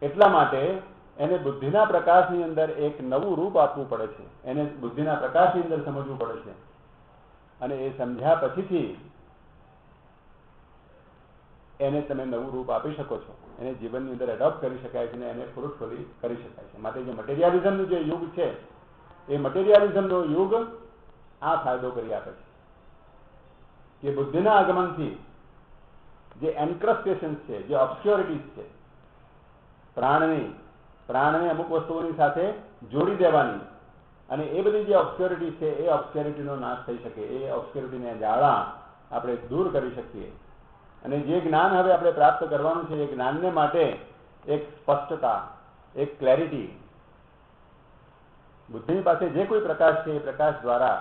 એટલા માટે એને બુદ્ધિના પ્રકાશની અંદર એક નવું રૂપ આપવું પડે છે. એને બુદ્ધિના પ્રકાશની અંદર સમજવું પડે છે, અને એ સમજ્યા પછીથી એને તમે નવું રૂપ આપી શકો છો, એને જીવનની અંદર એડોપ્ટ કરી શકાય છે અને એને ફ્રૂટફુલી કરી શકાય છે. માટે જે મટીરિયાલિઝમનું જે યુગ છે, એ મટીરિયાલિઝમનો યુગ આ ફાયદો કરી આપે છે. કે બુદ્ધિના આગમનથી જે એન્ક્રસ્ટેશન છે, જે ઓબ્સ્ક્યોરિટીઝ છે, પ્રાણને અમુક વસ્તુઓની સાથે જોડી દેવાની, અને એ બધી જે ઓબ્સ્ક્યોરિટી છે એ ઓબ્સ્ક્યોરિટીનો નાશ થઈ શકે, એ ઓબ્સ્ક્યોરિટીને જાળા આપણે દૂર કરી શકીએ. અને જે જ્ઞાન હવે આપણે પ્રાપ્ત કરવાનું છે, એ જ્ઞાનને માટે એક સ્પષ્ટતા, એક ક્લેરિટી, બુદ્ધિની પાસે જે કોઈ પ્રકાશ છે એ પ્રકાશ દ્વારા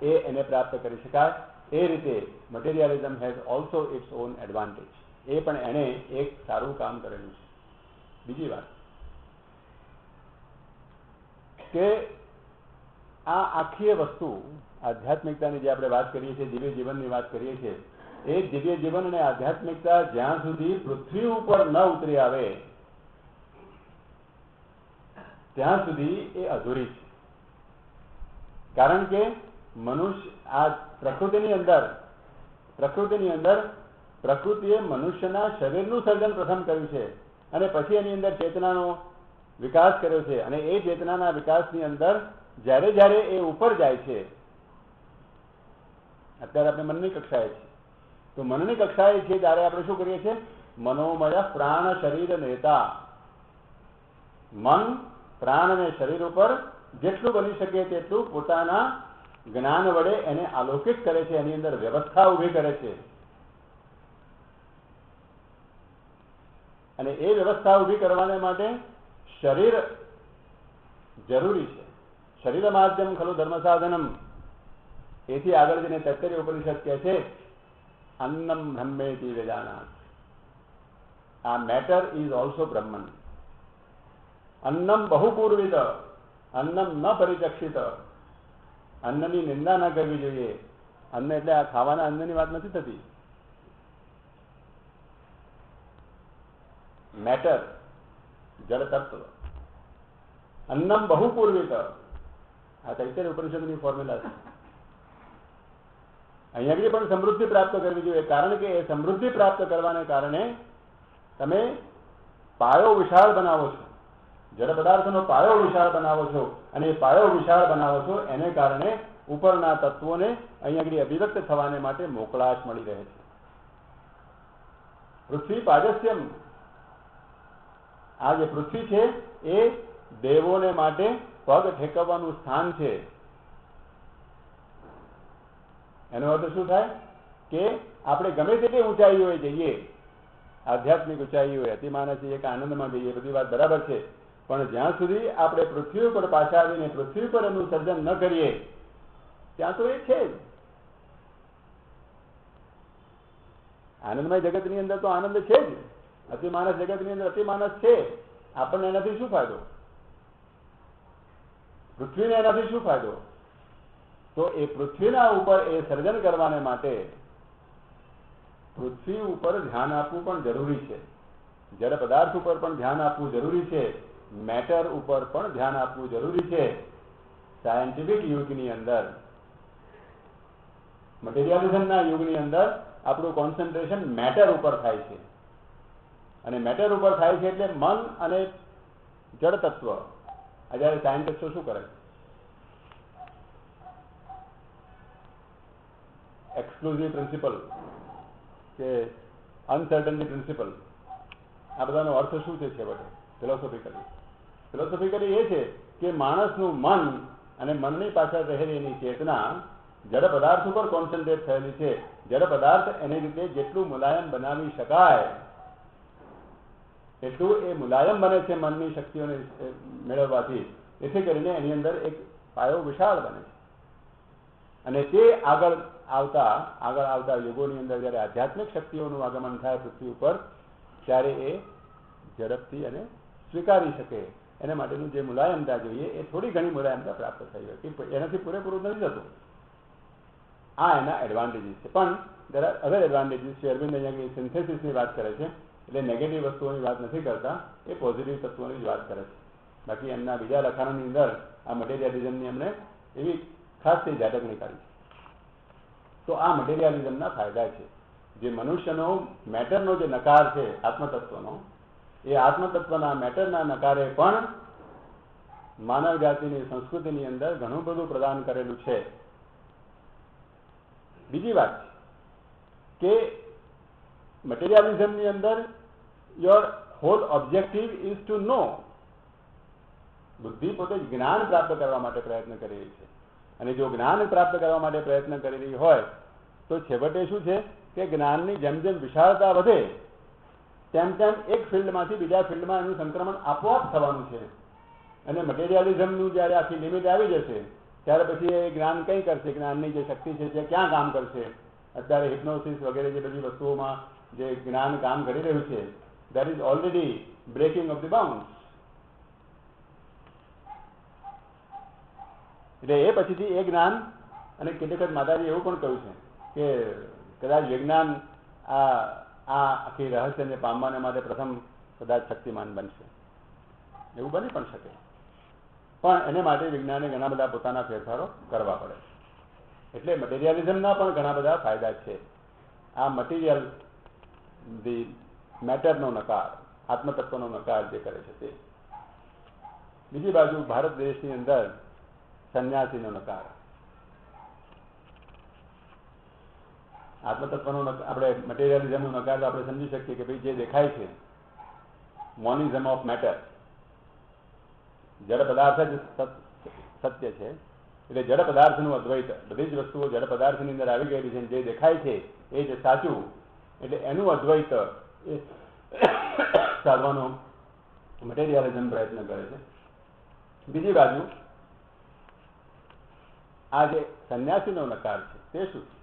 એને પ્રાપ્ત કરી શકાય. એ રીતે materialism has also its own advantage. એ પણ એણે એક સારું કામ કરેલું છે. બીજી વાત કે આ આખી વસ્તુ આધ્યાત્મિકતાની જે આપણે વાત કરીએ છીએ, દિવ્ય જીવનની વાત કરીએ છીએ, એ દિવ્ય જીવન અને આધ્યાત્મિકતા જ્યાં સુધી પૃથ્વી ઉપર ન ઉતરી આવે ત્યાં સુધી એ અધૂરી છે. કારણ કે મનુષ્ય આ પ્રકૃતિની અંદર પ્રકૃતિએ મનુષ્યના શરીરનું સર્જન પ્રથમ કર્યું છે, અને પછી એની અંદર ચેતનાનો વિકાસ કર્યો છે. અને એ ચેતનાના વિકાસની અંદર જ્યારે જ્યારે એ ઉપર જાય છે, અત્યારે આપણે મનની કક્ષાએ છીએ, તો મનની કક્ષાએ છીએ ત્યારે આપણે શું કરીએ છીએ? મનોમય પ્રાણ શરીર નેતા. મન, પ્રાણ અને શરીર ઉપર જેટલું બની શકે તેટલું પોતાના જ્ઞાન વડે એને આલોકિત કરે છે, એની અંદર વ્યવસ્થા ઊભી કરે છે. અને એ વ્યવસ્થા ઊભી કરવાને માટે શરીર જરૂરી છે. શરીર માધ્યમ ખલુ ધર્મ સાધનમ. એથી આગળ જઈને તૈત્તરીય ઉપનિષદ કહે છે અન્નમ બ્રહ્મેતિ વેદાનાથ. આ મેટર ઇઝ ઓલ્સો બ્રહ્મન. અન્નમ બહુપૂર્વિત, અન્નમ ન પરિચક્ષિત. અન્નની નિંદા ન કરવી જોઈએ. અન્ન એટલે આ ખાવાના અન્નની વાત નથી થતી. મેટર, જળ તત્વ. અન્નમ બહુપૂર્વિત. આ તૈત્તરીય ઉપનિષદની ફોર્મ્યુલા છે. અહીંયા પણ સમૃદ્ધિ પ્રાપ્ત કરવી જોઈએ, કારણ કે એ સમૃદ્ધિ પ્રાપ્ત કરવાને કારણે તમે પાયો વિશાળ બનાવો છો, જળ પદાર્થનો પાયો વિશાળ બનાવો છો, અને એ પાયો વિશાળ બનાવો છો એને કારણે ઉપરના તત્વોને અહીંયા અભિવ્યક્ત થવાને માટે મોકળાશ મળી રહે છે. પૃથ્વી પાજસ્યમ. આ જે પૃથ્વી છે એ દેવોને માટે પગ ઠેકવવાનું સ્થાન છે. એનો અર્થ શું થાય કે આપણે ગમે તેટલી ઊંચાઈઓએ જઈએ, આધ્યાત્મિક ઊંચાઈઓએ, અતિમાનસી એક આનંદમાં જઈએ, બધી વાત બરાબર છે, પણ જ્યાં સુધી આપણે પૃથ્વી ઉપર પાછા આવીને પૃથ્વી પર એનું સર્જન ન કરીએ ત્યાં તો એ છે જ. આનંદમય જગતની અંદર તો આનંદ છે જ, અતિમાનસ જગતની અંદર અતિમાનસ છે. આપણને એનાથી શું ફાયદો? પૃથ્વીને એનાથી શું ફાયદો? તો એ પૃથ્વીના ઉપર એ સર્જન કરવાને માટે પૃથ્વી ઉપર ધ્યાન આપવું પણ જરૂરી છે, જળ પદાર્થ ઉપર પણ ધ્યાન આપવું જરૂરી છે, મેટર ઉપર પણ ધ્યાન આપવું જરૂરી છે. સાયન્ટિફિક યુગની અંદર, મટીરિયાલિઝમના યુગની અંદર આપણું કોન્સન્ટ્રેશન મેટર ઉપર થાય છે, અને મેટર ઉપર થાય છે એટલે મન અને જળ તત્વ. અત્યારે સાયન્ટિસ્ટો શું કરે? એક્સક્લુઝિવ પ્રિન્સિપલ કે અનસર્ટનટી પ્રિન્સિપલ, આ બધાનો અર્થ શું છે છેવટે? ફિલોસોફિકલી એ છે કે માણસનું મન અને મનની પાછળ રહેલી એની ચેતના જડ પદાર્થ ઉપર કોન્સન્ટ્રેટ થયેલી છે. જડ પદાર્થ એની રીતે જેટલું મુલાયમ બનાવી શકાય એટલું એ મુલાયમ બને છે મનની શક્તિઓને મેળવવાથી. એથી કરીને એની અંદર એક પાયો વિશાળ બને છે. અને તે આગળ આવતા યુગોની અંદર જ્યારે આધ્યાત્મિક શક્તિઓનું આગમન થાય પૃથ્વી ઉપર, ત્યારે એ ઝડપથી એને સ્વીકારી શકે. એના માટેનું જે મુલાયમતા જોઈએ એ થોડી ઘણી મુલાયમતા પ્રાપ્ત થઈ હોય, એનાથી પૂરેપૂરું નથી થતું. આ એના એડવાન્ટેજીસ છે. પણ there are other advantages છે. અરવિંદ અહીંયા સિન્થેસિસની વાત કરે છે, એટલે નેગેટિવ વસ્તુઓની વાત નથી કરતા, એ પોઝિટિવ તત્વોની જ વાત કરે છે. બાકી એમના બીજા લખાણોની અંદર આ મટીરિયાલિઝમની એમણે એવી ખાસ તે ઝાટકણી કાઢી છે. તો આ મટીરિયાલિઝમના ફાયદા છે. જે મનુષ્યનો મેટરનો જે નકાર છે આત્મતત્વનો, એ આત્મતત્વના મેટરના નકારે પણ માનવ જાતિની સંસ્કૃતિની અંદર ઘણું બધું પ્રદાન કરેલું છે. બીજી વાત કે મટીરિયાલિઝમની અંદર your whole objective is to know. બુદ્ધિ પોતે જ્ઞાન પ્રાપ્ત કરવા માટે પ્રયત્ન કરી રહી છે, અને જો જ્ઞાન પ્રાપ્ત કરવા માટે પ્રયત્ન કરી રહી હોય તો છેવટે શું છે કે જ્ઞાનની જેમ જેમ વિશાળતા વધે તેમ તેમ એક ફિલ્ડમાંથી બીજા ફિલ્ડમાં એનું સંક્રમણ આપોઆપ થવાનું છે. અને મટીરિયાલિઝમનું જ્યારે આખી લિમિટ આવી જશે ત્યારે પછી એ જ્ઞાન કંઈ કરશે, જ્ઞાનની જે શક્તિ છે તે ક્યાં કામ કરશે. અત્યારે હિપ્નોસિસ વગેરે જે બધી વસ્તુઓમાં જે જ્ઞાન કામ કરી રહ્યું છે, that is already breaking of the bounds. એટલે એ પછીથી એ જ્ઞાન, અને કેટલીક વખત માતાજી એવું પણ કહ્યું છે કે કદાચ વિજ્ઞાન આ આખી રહસ્યને પામવાને માટે પ્રથમ કદાચ શક્તિમાન બનશે. એવું બની પણ શકે, પણ એને માટે વિજ્ઞાને ઘણા બધા પોતાના ફેરફારો કરવા પડે. એટલે મટીરિયાલિઝમના પણ ઘણા બધા ફાયદા છે. આ મટીરિયલ ધી મેટરનો નકાર, આત્મતત્વનો નકાર જે કરે છે તે. બીજી બાજુ ભારત દેશની અંદર સંન્યાસીનો નકાર. આત્મતત્વનો આપણે મટીરિયલિઝમનો નકાર તો આપણે સમજી શકીએ કે ભાઈ જે દેખાય છે, મોનિઝમ ઓફ મેટર, જડ પદાર્થ જ સત્ય છે. એટલે જડ પદાર્થનું અદ્વૈત, બધી જ વસ્તુઓ જડ પદાર્થની અંદર આવી ગયેલી છે, જે દેખાય છે એ જ સાચું. એટલે એનું અદ્વૈત એ સાધવાનો મટીરિયલિઝમ પ્રયત્ન કરે છે. બીજી બાજુ આ જે સંન્યાસીનો નકાર છે તે શું છે?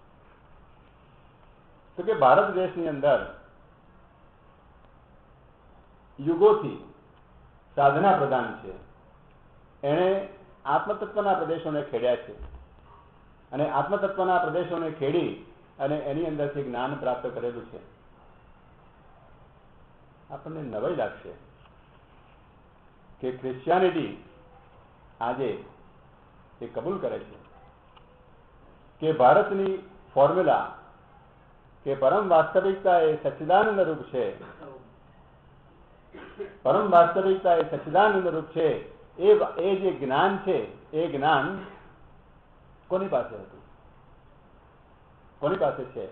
તો કે ભારત દેશની અંદર યુગોથી સાધના પ્રધાન છે. એણે આત્મતત્વના પ્રદેશોને ખેડ્યા છે, અને આત્મતત્વના પ્રદેશોને ખેડી અને એની અંદરથી જ્ઞાન પ્રાપ્ત કરેલું છે. આપણને નવાઈ લાગશે કે ક્રિશ્ચિયાનિટી આજે એ કબૂલ કરે છે કે ભારતની ફોર્મ્યુલા કે પરમ વાસ્તવિકતા એ સચ્ચિદાનંદ રૂપ છે, પરમ વાસ્તવિકતા એ સચ્ચિદાનંદ રૂપ છે. એ જે જ્ઞાન છે એ જ્ઞાન કોની પાસે હતું, કોની પાસે છે?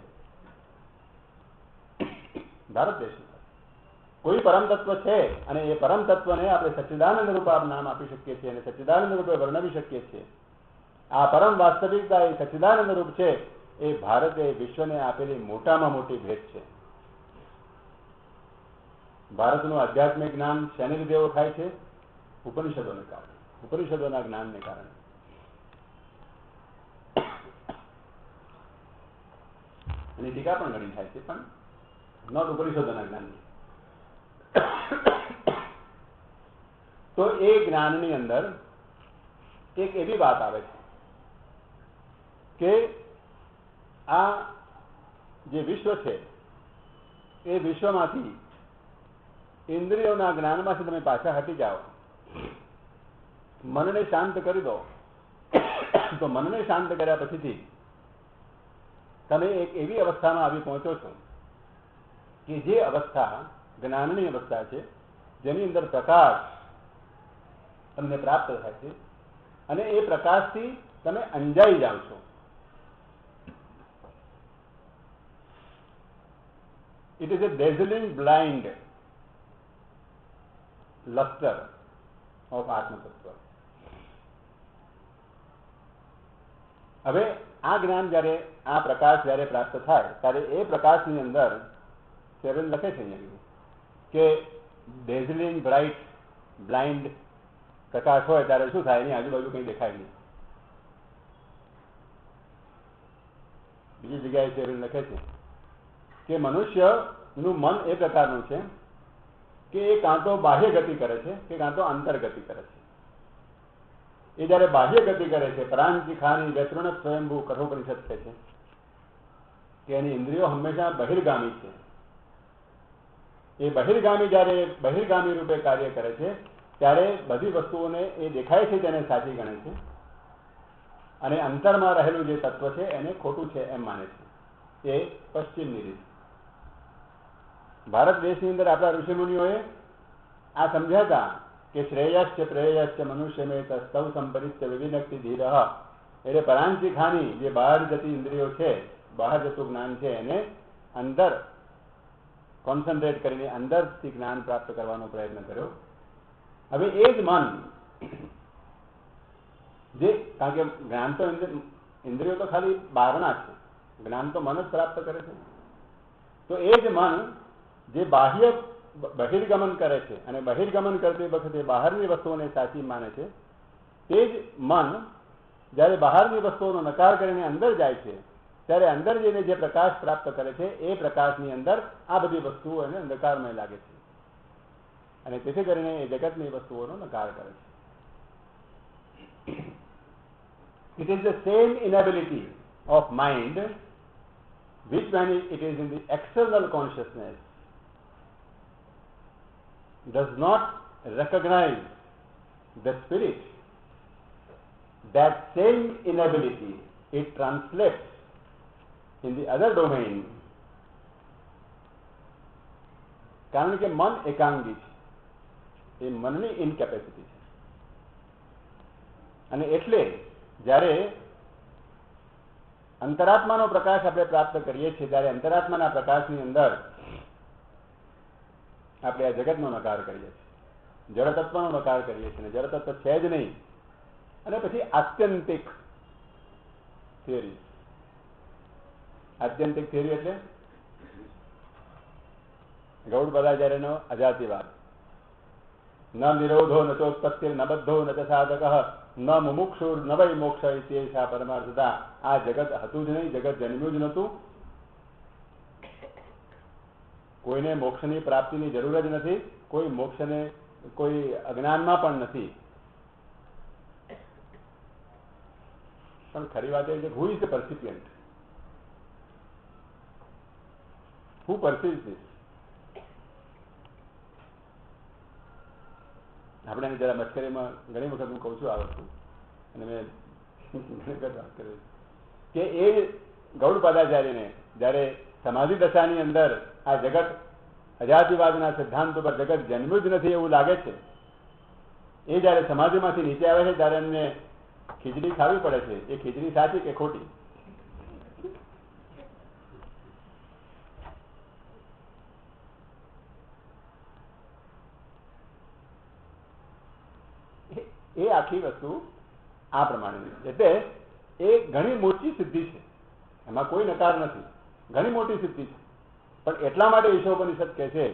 ભારત દેશની પાસે કોઈ પરમ તત્વ છે, અને એ પરમ તત્વને આપણે સચ્ચિદાનંદ રૂપ નામ આપી શકીએ છીએ અને સચ્ચિદાનંદ રૂપે વર્ણવી શકીએ છીએ. આ પરમ વાસ્તવિકતા એ સચ્ચિદાનંદ રૂપ છે. એ ભારતે વિશ્વને આપેલી મોટામાં મોટી ભેટ છે. ભારતનું આધ્યાત્મિક જ્ઞાન શેને લીધે ઓળખાય છે? ઉપનિષદોને કારણે, ઉપનિષદોના જ્ઞાનને કારણે. એની ટીકા પણ ઘણી થાય છે, પણ નોટ ઉપનિષદોના જ્ઞાનની. તો એ જ્ઞાનની અંદર એક એવી વાત આવે છે કે આ જે વિશ્વ છે એ વિશ્વમાંથી ઇન્દ્રિયોના જ્ઞાનમાંથી તમે પાછા હટી જાઓ, મનને શાંત કરી દો, તો મનને શાંત કર્યા પછીથી તમે એક એવી અવસ્થામાં આવી પહોંચો છો કે જે અવસ્થા જ્ઞાનની અવસ્થા છે, જેની અંદર પ્રકાશ તમને પ્રાપ્ત થાય છે, અને એ પ્રકાશથી તમે અંજાઈ જાઓ છો. It is a dazzling blind luster of આત્મતત્વ. હવે આ જ્ઞાન જ્યારે, આ પ્રકાશ જ્યારે પ્રાપ્ત થાય ત્યારે એ પ્રકાશની અંદર સેવન લખે છે અહીંયા કે ડેઝલિંગ બ્રાઇટ બ્લાઇન્ડ પ્રકાશ હોય ત્યારે શું થાય? એની આજુબાજુ કંઈ દેખાય નહીં. બીજી જગ્યાએ સેવન લખે છે કે મનુષ્યનું મન એ પ્રકારનું છે કે એ કાં તો બાહ્ય ગતિ કરે છે કે કાં તો અંતર્ગતિ કરે છે. એ જ્યારે બાહ્ય ગતિ કરે છે, પરાંચિખાની વ્યતૃણ સ્વયંભૂ કઠોપનિષદ કહે છે કે એની ઇન્દ્રિયો હંમેશા બહિર્ગામી છે. એ બહિર્ગામી જ્યારે બહિર્ગામી રૂપે કાર્ય કરે છે ત્યારે બધી વસ્તુઓને એ દેખાય છે તેને સાચી ગણે છે, અને અંતરમાં રહેલું જે તત્વ છે એને ખોટું છે એમ માને છે. એ પશ્ચિમની રીત. ભારત દેશની અંદર આપણા ઋષિમુનિઓએ આ સમજ્યા હતા કે શ્રેયશ્ચ પ્રેયશ્ચ મનુષ્યમે તસ્તવ સંપરિત્ય વિવિનક્તિ ધીરઃ. એટલે પરાંચિખાની જે બહાર જતી ઇન્દ્રિયો છે બહાર જતું જ્ઞાન છે એને અંદર કોન્સન્ટ્રેટ કરીને અંદરથી જ્ઞાન પ્રાપ્ત કરવાનો પ્રયત્ન કર્યો. હવે એ જ મન જે, કારણ કે જ્ઞાન તો ઇન્દ્રિયો તો ખાલી બહારના છે, જ્ઞાન તો મન જ પ્રાપ્ત કરે છે. તો એ જ મન જે બહિર્ગમન કરે છે અને બહિર્ગમન કરતી વખતે બહારની વસ્તુઓને સાચી માને છે, તે જ મન જ્યારે બહારની વસ્તુઓનો નકાર કરીને અંદર જાય છે ત્યારે અંદર જઈને જે પ્રકાશ પ્રાપ્ત કરે છે એ પ્રકાશની અંદર આ બધી વસ્તુઓ એને અંધકારમય લાગે છે અને તેથી કરીને એ જગતની વસ્તુઓનો નકાર કરે છે. It is the same inability of mind which when it is in the external consciousness does not recognize the spirit, that same inability it translates in the other domain. કારણ કે મન એકાંગી છે, એ મનની ઇનકેપેસિટી છે અને એટલે જ્યારે અંતરાત્માનો પ્રકાશ આપણે પ્રાપ્ત કરીએ છીએ ત્યારે અંતરાત્માના પ્રકાશની અંદર આપણે આ જગતનો નકાર કરીએ છીએ, જળતત્વનો નકાર કરીએ છીએ, જળતત્વ છે જ નહીં. અને પછી આત્યંતિક થિયરી. આત્યંતિક થિયરી એટલે ગૌડબદાચાર્યનો અજાતિવાદ. ન નિરોધો ન ચોત્પત્તિર ન બધ્ધો ન ચ સાધક ન મુમુક્ષુર ન વૈ મોક્ષ ઇત્યેષા પરમાર્થતા. આ જગત હતું જ નહીં, જગત જન્મ્યું જ નહોતું, કોઈને મોક્ષની પ્રાપ્તિની જરૂર જ નથી, કોઈ મોક્ષને કોઈ અજ્ઞાનમાં પણ નથી. પણ ખરી વાત એ છે, who is the percipient? Who perceives this? આપણે જરા મશ્કરીમાં ઘણી વખત હું કહું છું આ વસ્તુ, અને મેં ઘણી વખત વાત કરી કે એ ગૌડપાદાચાર્યને જ્યારે સમાધિ દશાની અંદર આ જગત અજાતિવાદના સિદ્ધાંત ઉપર જગત જન્મ્યું જ નથી એવું લાગે છે, એ જ્યારે સમાધિમાંથી નીચે આવે છે ત્યારે એમને ખીચડી ખાવી પડે છે. એ ખીચડી સાચી કે ખોટી? એ આખી વસ્તુ આ પ્રમાણેની. એટલે એ ઘણી મોટી સિદ્ધિ છે, એમાં કોઈ નકાર નથી, ઘણી મોટી સિદ્ધિ છે. પણ એટલા માટે ઈશોપનિષદ કહે છે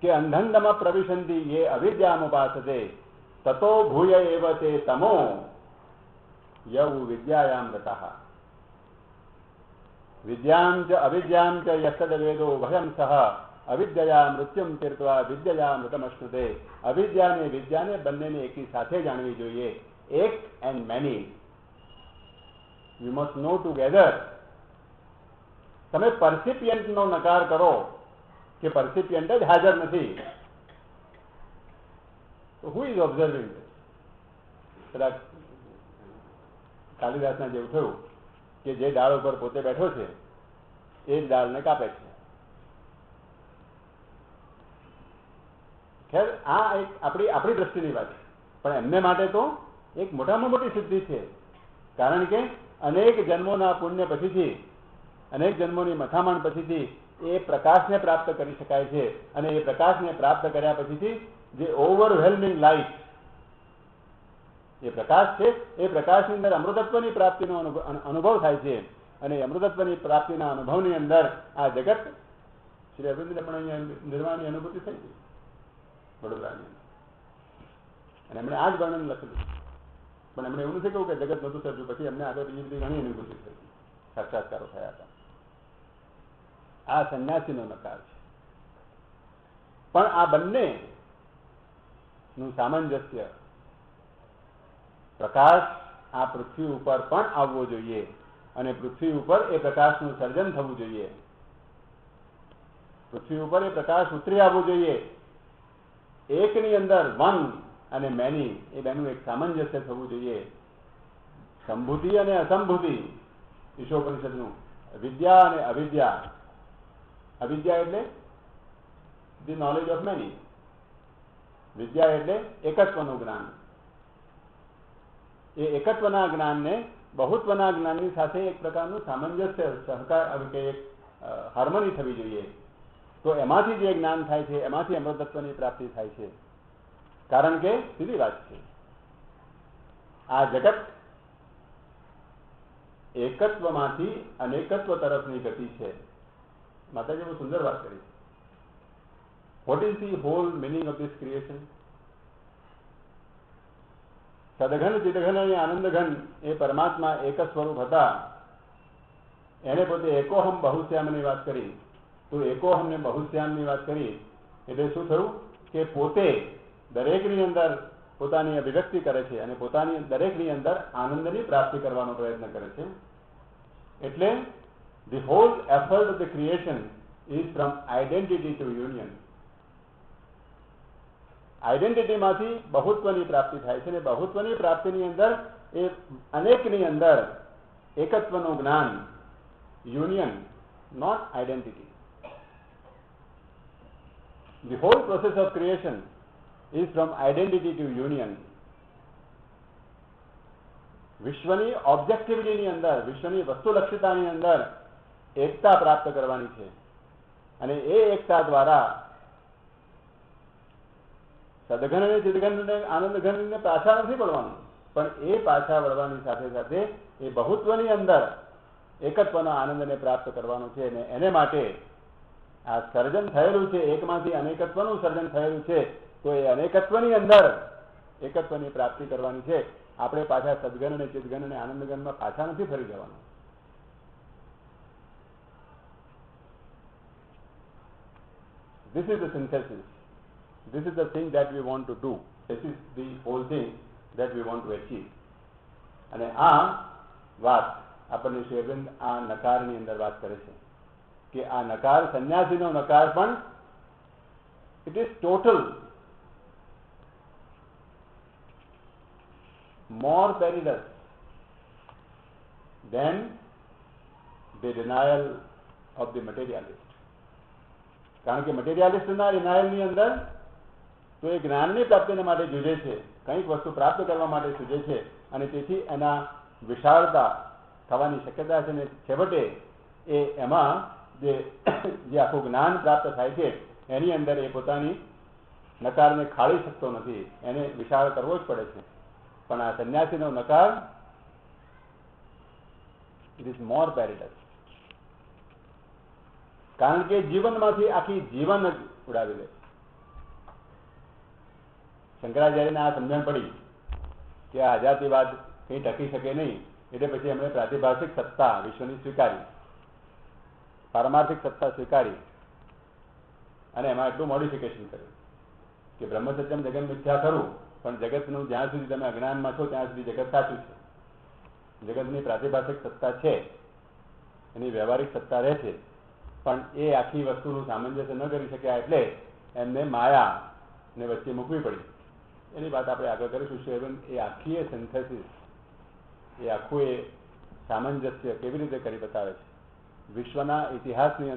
કે અંધંદમ પ્રવિશંતિ યે અવિદ્યામુપાસતે તતો ભૂય એવ તે તમો યૌ વિદ્યાયામ રતઃ. વિદ્યામ ચ અવિદ્યામ ચ યસ્તદ વેદો ભયં સહ અવિદ્યા મૃત્યુમ તીર્થવા વિદ્યા મૃતમશ્નુતે. અવિદ્યાને વિદ્યાને બંનેને એકી સાથે જાણવી જોઈએ. એક and many. You must know together. તમે પરસિપિયન્ટનો નકાર કરો કે પરસિપિયન્ટ જ હાજર નથી, તો હુ ઇઝ ઓબ્ઝર્વિંગ? કદાચ કાલિદાસના જેવું થયું કે જે ડાળ ઉપર પોતે બેઠો છે એ જ ડાળને કાપે છે. ખેર આ એક આપણી દ્રષ્ટિની વાત છે, પણ એમને માટે તો એક મોટામાં મોટી સિદ્ધિ છે. કારણ કે અનેક જન્મોના પુણ્ય પછીથી, અનેક જન્મોની મથામણ પછીથી એ પ્રકાશને પ્રાપ્ત કરી શકાય છે. અને એ પ્રકાશને પ્રાપ્ત કર્યા પછીથી જે ઓવરવેલ્મિંગ લાઇટ એ પ્રકાશ છે, એ પ્રકાશની અંદર અમૃતત્વની પ્રાપ્તિનો અનુભવ થાય છે. અને અમૃતત્વની પ્રાપ્તિના અનુભવની અંદર આ જગત, શ્રી અરવિંદને પણ અહીંયા નિર્વાણની અનુભૂતિ થઈ હતી વડોદરાની, અને એમણે આ જ વર્ણન લખેલું. પણ એમણે એવું નથી કહ્યું કે જગત નહોતું સર્જ્યું, પછી એમને આગળ બીજી બધી ઘણી અનુભૂતિ થઈ, સાક્ષાત્કારો થયા હતા. આ સંન્યાસીનો નકાર છે. પણ આ બંનેનું સામંજસ્ય, પ્રકાશ આ પૃથ્વી ઉપર પણ આવવો જોઈએ અને પૃથ્વી ઉપર એ પ્રકાશનું સર્જન થવું જોઈએ. પૃથ્વી ઉપર એ પ્રકાશ ઉતરી આવવું જોઈએ. એકની અંદર વન અને મેની એ બેનું એક સામંજસ્ય થવું જોઈએ. સંભૂતિ અને અસંભૂતિ, ઈશોપનિષદનું વિદ્યા અને અવિદ્યા. અવિદ્યા એટલે ધી નોલેજ ઓફ મેની, વિદ્યા એટલે એકત્વનું જ્ઞાન. એ એકત્વના જ્ઞાનને બહુત્વના જ્ઞાનની સાથે એક પ્રકારનું સામંજસ્ય, સહકાર કે એક હાર્મની થવી જોઈએ. તો એમાંથી જે જ્ઞાન થાય છે એમાંથી અમૃતત્વની પ્રાપ્તિ થાય છે. કારણ કે સીધી વાત છે, આ જગત એકત્વમાંથી અનેકત્વ તરફની ગતિ છે. માતાજી બહુ સુંદર વાત કરી. What is the whole meaning of this creation? સદઘન ચિદઘન અને આનંદઘન એ પરમાત્મા એક જ સ્વરૂપ હતા. એને પોતે એકોહમ બહુશ્યામની વાત કરી. તો એકોહમ ને બહુશ્યામની વાત કરી એટલે શું થયું કે પોતે દરેકની અંદર પોતાની અભિવ્યક્તિ કરે છે અને પોતાની દરેકની અંદર આનંદની પ્રાપ્તિ કરવાનો પ્રયત્ન કરે છે. એટલે the whole effort of the creation is from identity to union. આઈડેન્ટિટીમાંથી બહુત્વની પ્રાપ્તિ થાય છે અને બહુત્વની પ્રાપ્તિની અંદર એ અનેકની અંદર એકત્વનું જ્ઞાન, union, not identity. The whole process of creation is from identity to union. વિશ્વની ઓબ્જેક્ટિવિટીની અંદર, વિશ્વની વસ્તુલક્ષિતાની અંદર એકતા પ્રાપ્ત કરવાની છે અને એ એકતા દ્વારા સદઘન અને ચિદઘન અને આનંદઘનને પાછા નથી વળવાનું, પણ એ પાછા વળવાની સાથે સાથે એ બહુત્વની અંદર એકત્વનો આનંદને પ્રાપ્ત કરવાનો છે. અને એને માટે આ સર્જન થયેલું છે, એકમાંથી અનેકત્વનું સર્જન થયેલું છે. તો એ અનેકત્વની અંદર એકત્વની પ્રાપ્તિ કરવાની છે. આપણે પાછા સદગન અને ચિદગન અને આનંદગનમાં પાછા નથી ફરી જવાનું. This is the synthesis. This is the thing that we want to do. This is the whole thing that we want to achieve. અને આ વાત આપણને શ્રી અરવિંદ આ નકારની અંદર વાત કરે છે કે આ નકાર, સંન્યાસીનો નકાર પણ it is total, more perilous than the denial of the materialist. કારણ કે મટીરિયાલિસ્ટના ડિનાયલની અંદર તો એ જ્ઞાનની પ્રાપ્તિને માટે જુએ છે, કંઈક વસ્તુ પ્રાપ્ત કરવા માટે સૂચે છે અને તેથી એના વિશાળતા થવાની શક્યતા છે. અને છેવટે એ એમાં જે આખું જ્ઞાન પ્રાપ્ત થાય છે એની અંદર એ પોતાની નકારને ખાળી શકતો નથી, એને વિશાળ કરવો જ પડે છે. પણ આ સંન્યાસીનો નકાર ઇટ ઇઝ મોર પેરિલસ. કારણ કે જીવનમાંથી આખી જીવન જ ઉડાવી દે. શંકરાચાર્યને આ સમજણ પડી કે આ અજાતિવાદ કંઈ ટકી શકે નહીં, એટલે પછી એમણે પ્રાતિભાષિક સત્તા વિશ્વની સ્વીકારી, પારમાર્થિક સત્તા સ્વીકારી અને એમાં એટલું મોડિફિકેશન કર્યું કે બ્રહ્મસત્યમ જગન મિથ્યા ખરું, પણ જગતનું જ્યાં સુધી તમે અજ્ઞાનમાં છો ત્યાં સુધી જગત સાચું છે. જગતની પ્રાતિભાષિક સત્તા છે, એની વ્યવહારિક સત્તા રહે છે, પણ એ આખી વસ્તુનું સામંજસ્ય ન કરી શક્યા એટલે એમને માયાને વચ્ચે મૂકવી પડી. એની વાત આપણે આગળ કરીશું. શ્રી અરવિંદ એ આખી એ સિન્થેસિસ, એ આખું એ સામંજસ્ય કેવી રીતે કરી બતાવે છે. વિશ્વના ઇતિહાસની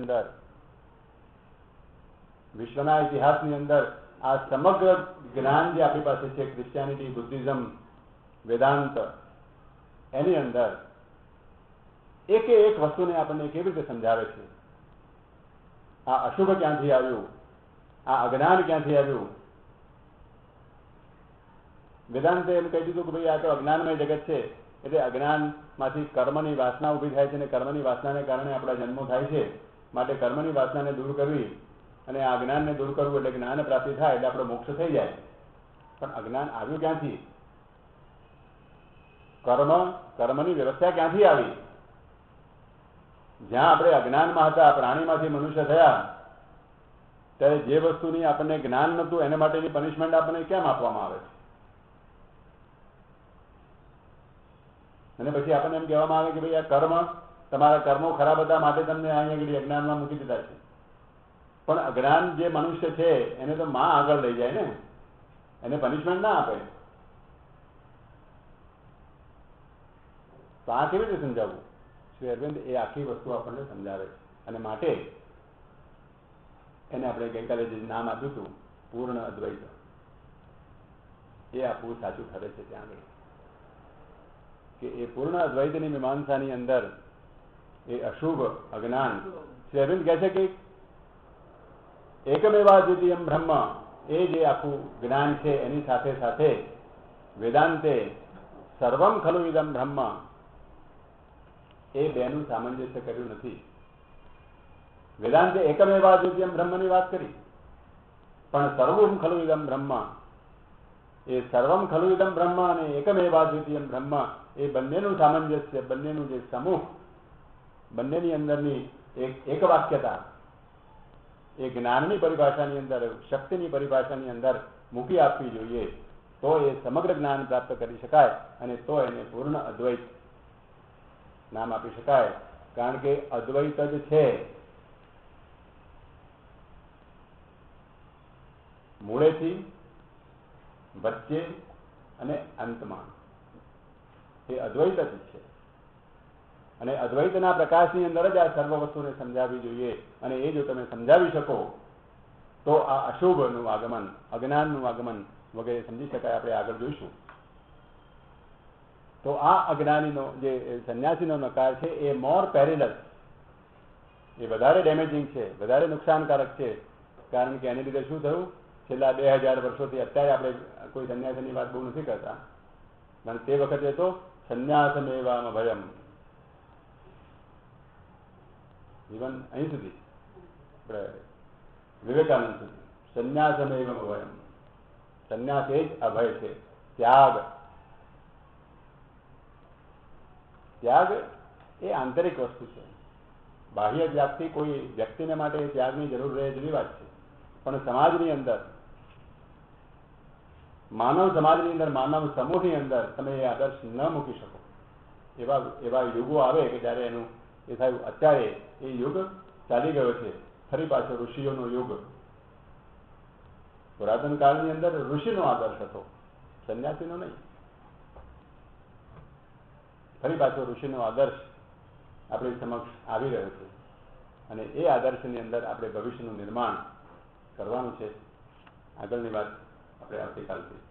અંદર આ સમગ્ર જ્ઞાન જે આપણી પાસે છે, ક્રિશ્ચિયાનિટી, બુદ્ધિઝમ, વેદાંત, એની અંદર એકે એક વસ્તુને આપણને કેવી રીતે સમજાવે છે. આ અશુભ ક્યાંથી આવ્યું, આ અજ્ઞાન ક્યાંથી આવ્યું. વેદાંતે એમ કહી દીધું કે ભાઈ આ તો અજ્ઞાનમય જગત છે, એટલે અજ્ઞાનમાંથી કર્મની વાસના ઊભી થાય છે અને કર્મની વાસનાને કારણે આપણા જન્મો થાય છે. માટે કર્મની વાસનાને દૂર કરવી અને આ અજ્ઞાનને દૂર કરવું એટલે જ્ઞાન પ્રાપ્તિ થાય એટલે આપણો મોક્ષ થઈ જાય. પણ અજ્ઞાન આવ્યું ક્યાંથી? કર્મની વ્યવસ્થા ક્યાંથી આવી? જ્યાં આપણે અજ્ઞાનમાં હતા, પ્રાણીમાંથી મનુષ્ય થયા, ત્યારે જે વસ્તુની આપણને જ્ઞાન નહોતું એને માટેની પનિશમેન્ટ આપણને કેમ આપવામાં આવે છે? અને પછી આપણને એમ કહેવામાં આવે કે ભાઈ આ કર્મ, તમારા કર્મો ખરાબ હતા માટે તમને અહીંયા અજ્ઞાનમાં મૂકી દીધા છે. પણ અજ્ઞાન જે મનુષ્ય છે એને તો માં આગળ લઈ જાય ને, એને પનિશમેન્ટ ના આપે. તો આ કેવી રીતે સમજાવવું? શ્રી અરવિંદ એ આખી વસ્તુ આપણને સમજાવે છે. અને માટે એને આપણે ગઈકાલે જે નામ આપ્યું હતું પૂર્ણ અદ્વૈત, એ આપવું સાચું ઠરે છે ત્યાં આગળ. કે એ પૂર્ણ અદ્વૈતની મીમાંસાની અંદર એ અશુભ અજ્ઞાન શ્રી અરવિંદ કહે છે કે એકમેવા દ્વિતીયમ બ્રહ્મ એ જે આખું જ્ઞાન છે એની સાથે સાથે વેદાંતે સર્વમ ખલુ ઇદમ બ્રહ્મ એ બેનું સામંજસ્ય કર્યું નથી. વેદાંતે એકમેવા દ્વિતીયમ બ્રહ્મની વાત કરી, પણ સર્વમ ખલુ ઇદમ બ્રહ્મ એ સર્વમ ખલુ ઇદમ બ્રહ્મ અને એકમેવા દ્વિતીયમ બ્રહ્મ એ બંનેનું સામંજસ્ય, બંનેનું જે સમૂહ, બંનેની અંદરની એક વાક્યતા એ જ્ઞાનની પરિભાષાની અંદર, શક્તિની પરિભાષાની અંદર મૂકી આપવી જોઈએ, તો એ સમગ્ર જ્ઞાન પ્રાપ્ત કરી શકાય અને તો એને પૂર્ણ અદ્વૈત નામ આપી શકાય. કારણ કે અદ્વૈત જ છે મૂળેથી, વચ્ચે અને અંતમાં એ અદ્વૈત જ છે. અને અદ્વૈતના પ્રકાશની અંદર જ આ સર્વ વસ્તુને સમજાવવી જોઈએ. અને એ જો તમે સમજાવી શકો તો આ અશુભનું આગમન, અજ્ઞાનનું આગમન વગેરે સમજી શકાય. આપણે આગળ જોઈશું. તો આ અજ્ઞાનીનો જે સંન્યાસીનો નકાર છે એ મોર પેરિલસ, એ વધારે ડેમેજિંગ છે, વધારે નુકસાનકારક છે. કારણ કે એની લીધે શું થયું, છેલ્લા 2000 વર્ષોથી અત્યારે આપણે કોઈ સંન્યાસીની વાત બહુ નથી કરતા, પણ તે વખતે તો સંન્યાસમેવામ ભયમ, ઇવન અહીં સુધી આપણે વિવેકાનંદ સુધી સંન્યાસમેવામ ભયમ, સંન્યાસ એ જ અભય છે, ત્યાગ. ત્યાગ એ આંતરિક વસ્તુ છે. બાહ્ય ત્યાગથી કોઈ વ્યક્તિને માટે ત્યાગની જરૂર રહે જેવી વાત છે, પણ સમાજની અંદર, માનવ સમાજની અંદર, માનવ સમૂહની અંદર તમે એ આદર્શ ન મૂકી શકો. એવા યુગો આવે કે જ્યારે એનું એ થયું. અત્યારે એ યુગ ચાલી ગયો છે ફરી પાછો ઋષિઓનો યુગ. પુરાતન કાળની અંદર ઋષિનો આદર્શ હતો, સંન્યાસીનો નહીં. ફરી પાછો ઋષિનો આદર્શ આપણી સમક્ષ આવી રહ્યો છે અને એ આદર્શની અંદર આપણે ભવિષ્યનું નિર્માણ કરવાનું છે. આગળની વાત આપણે આવતીકાલથી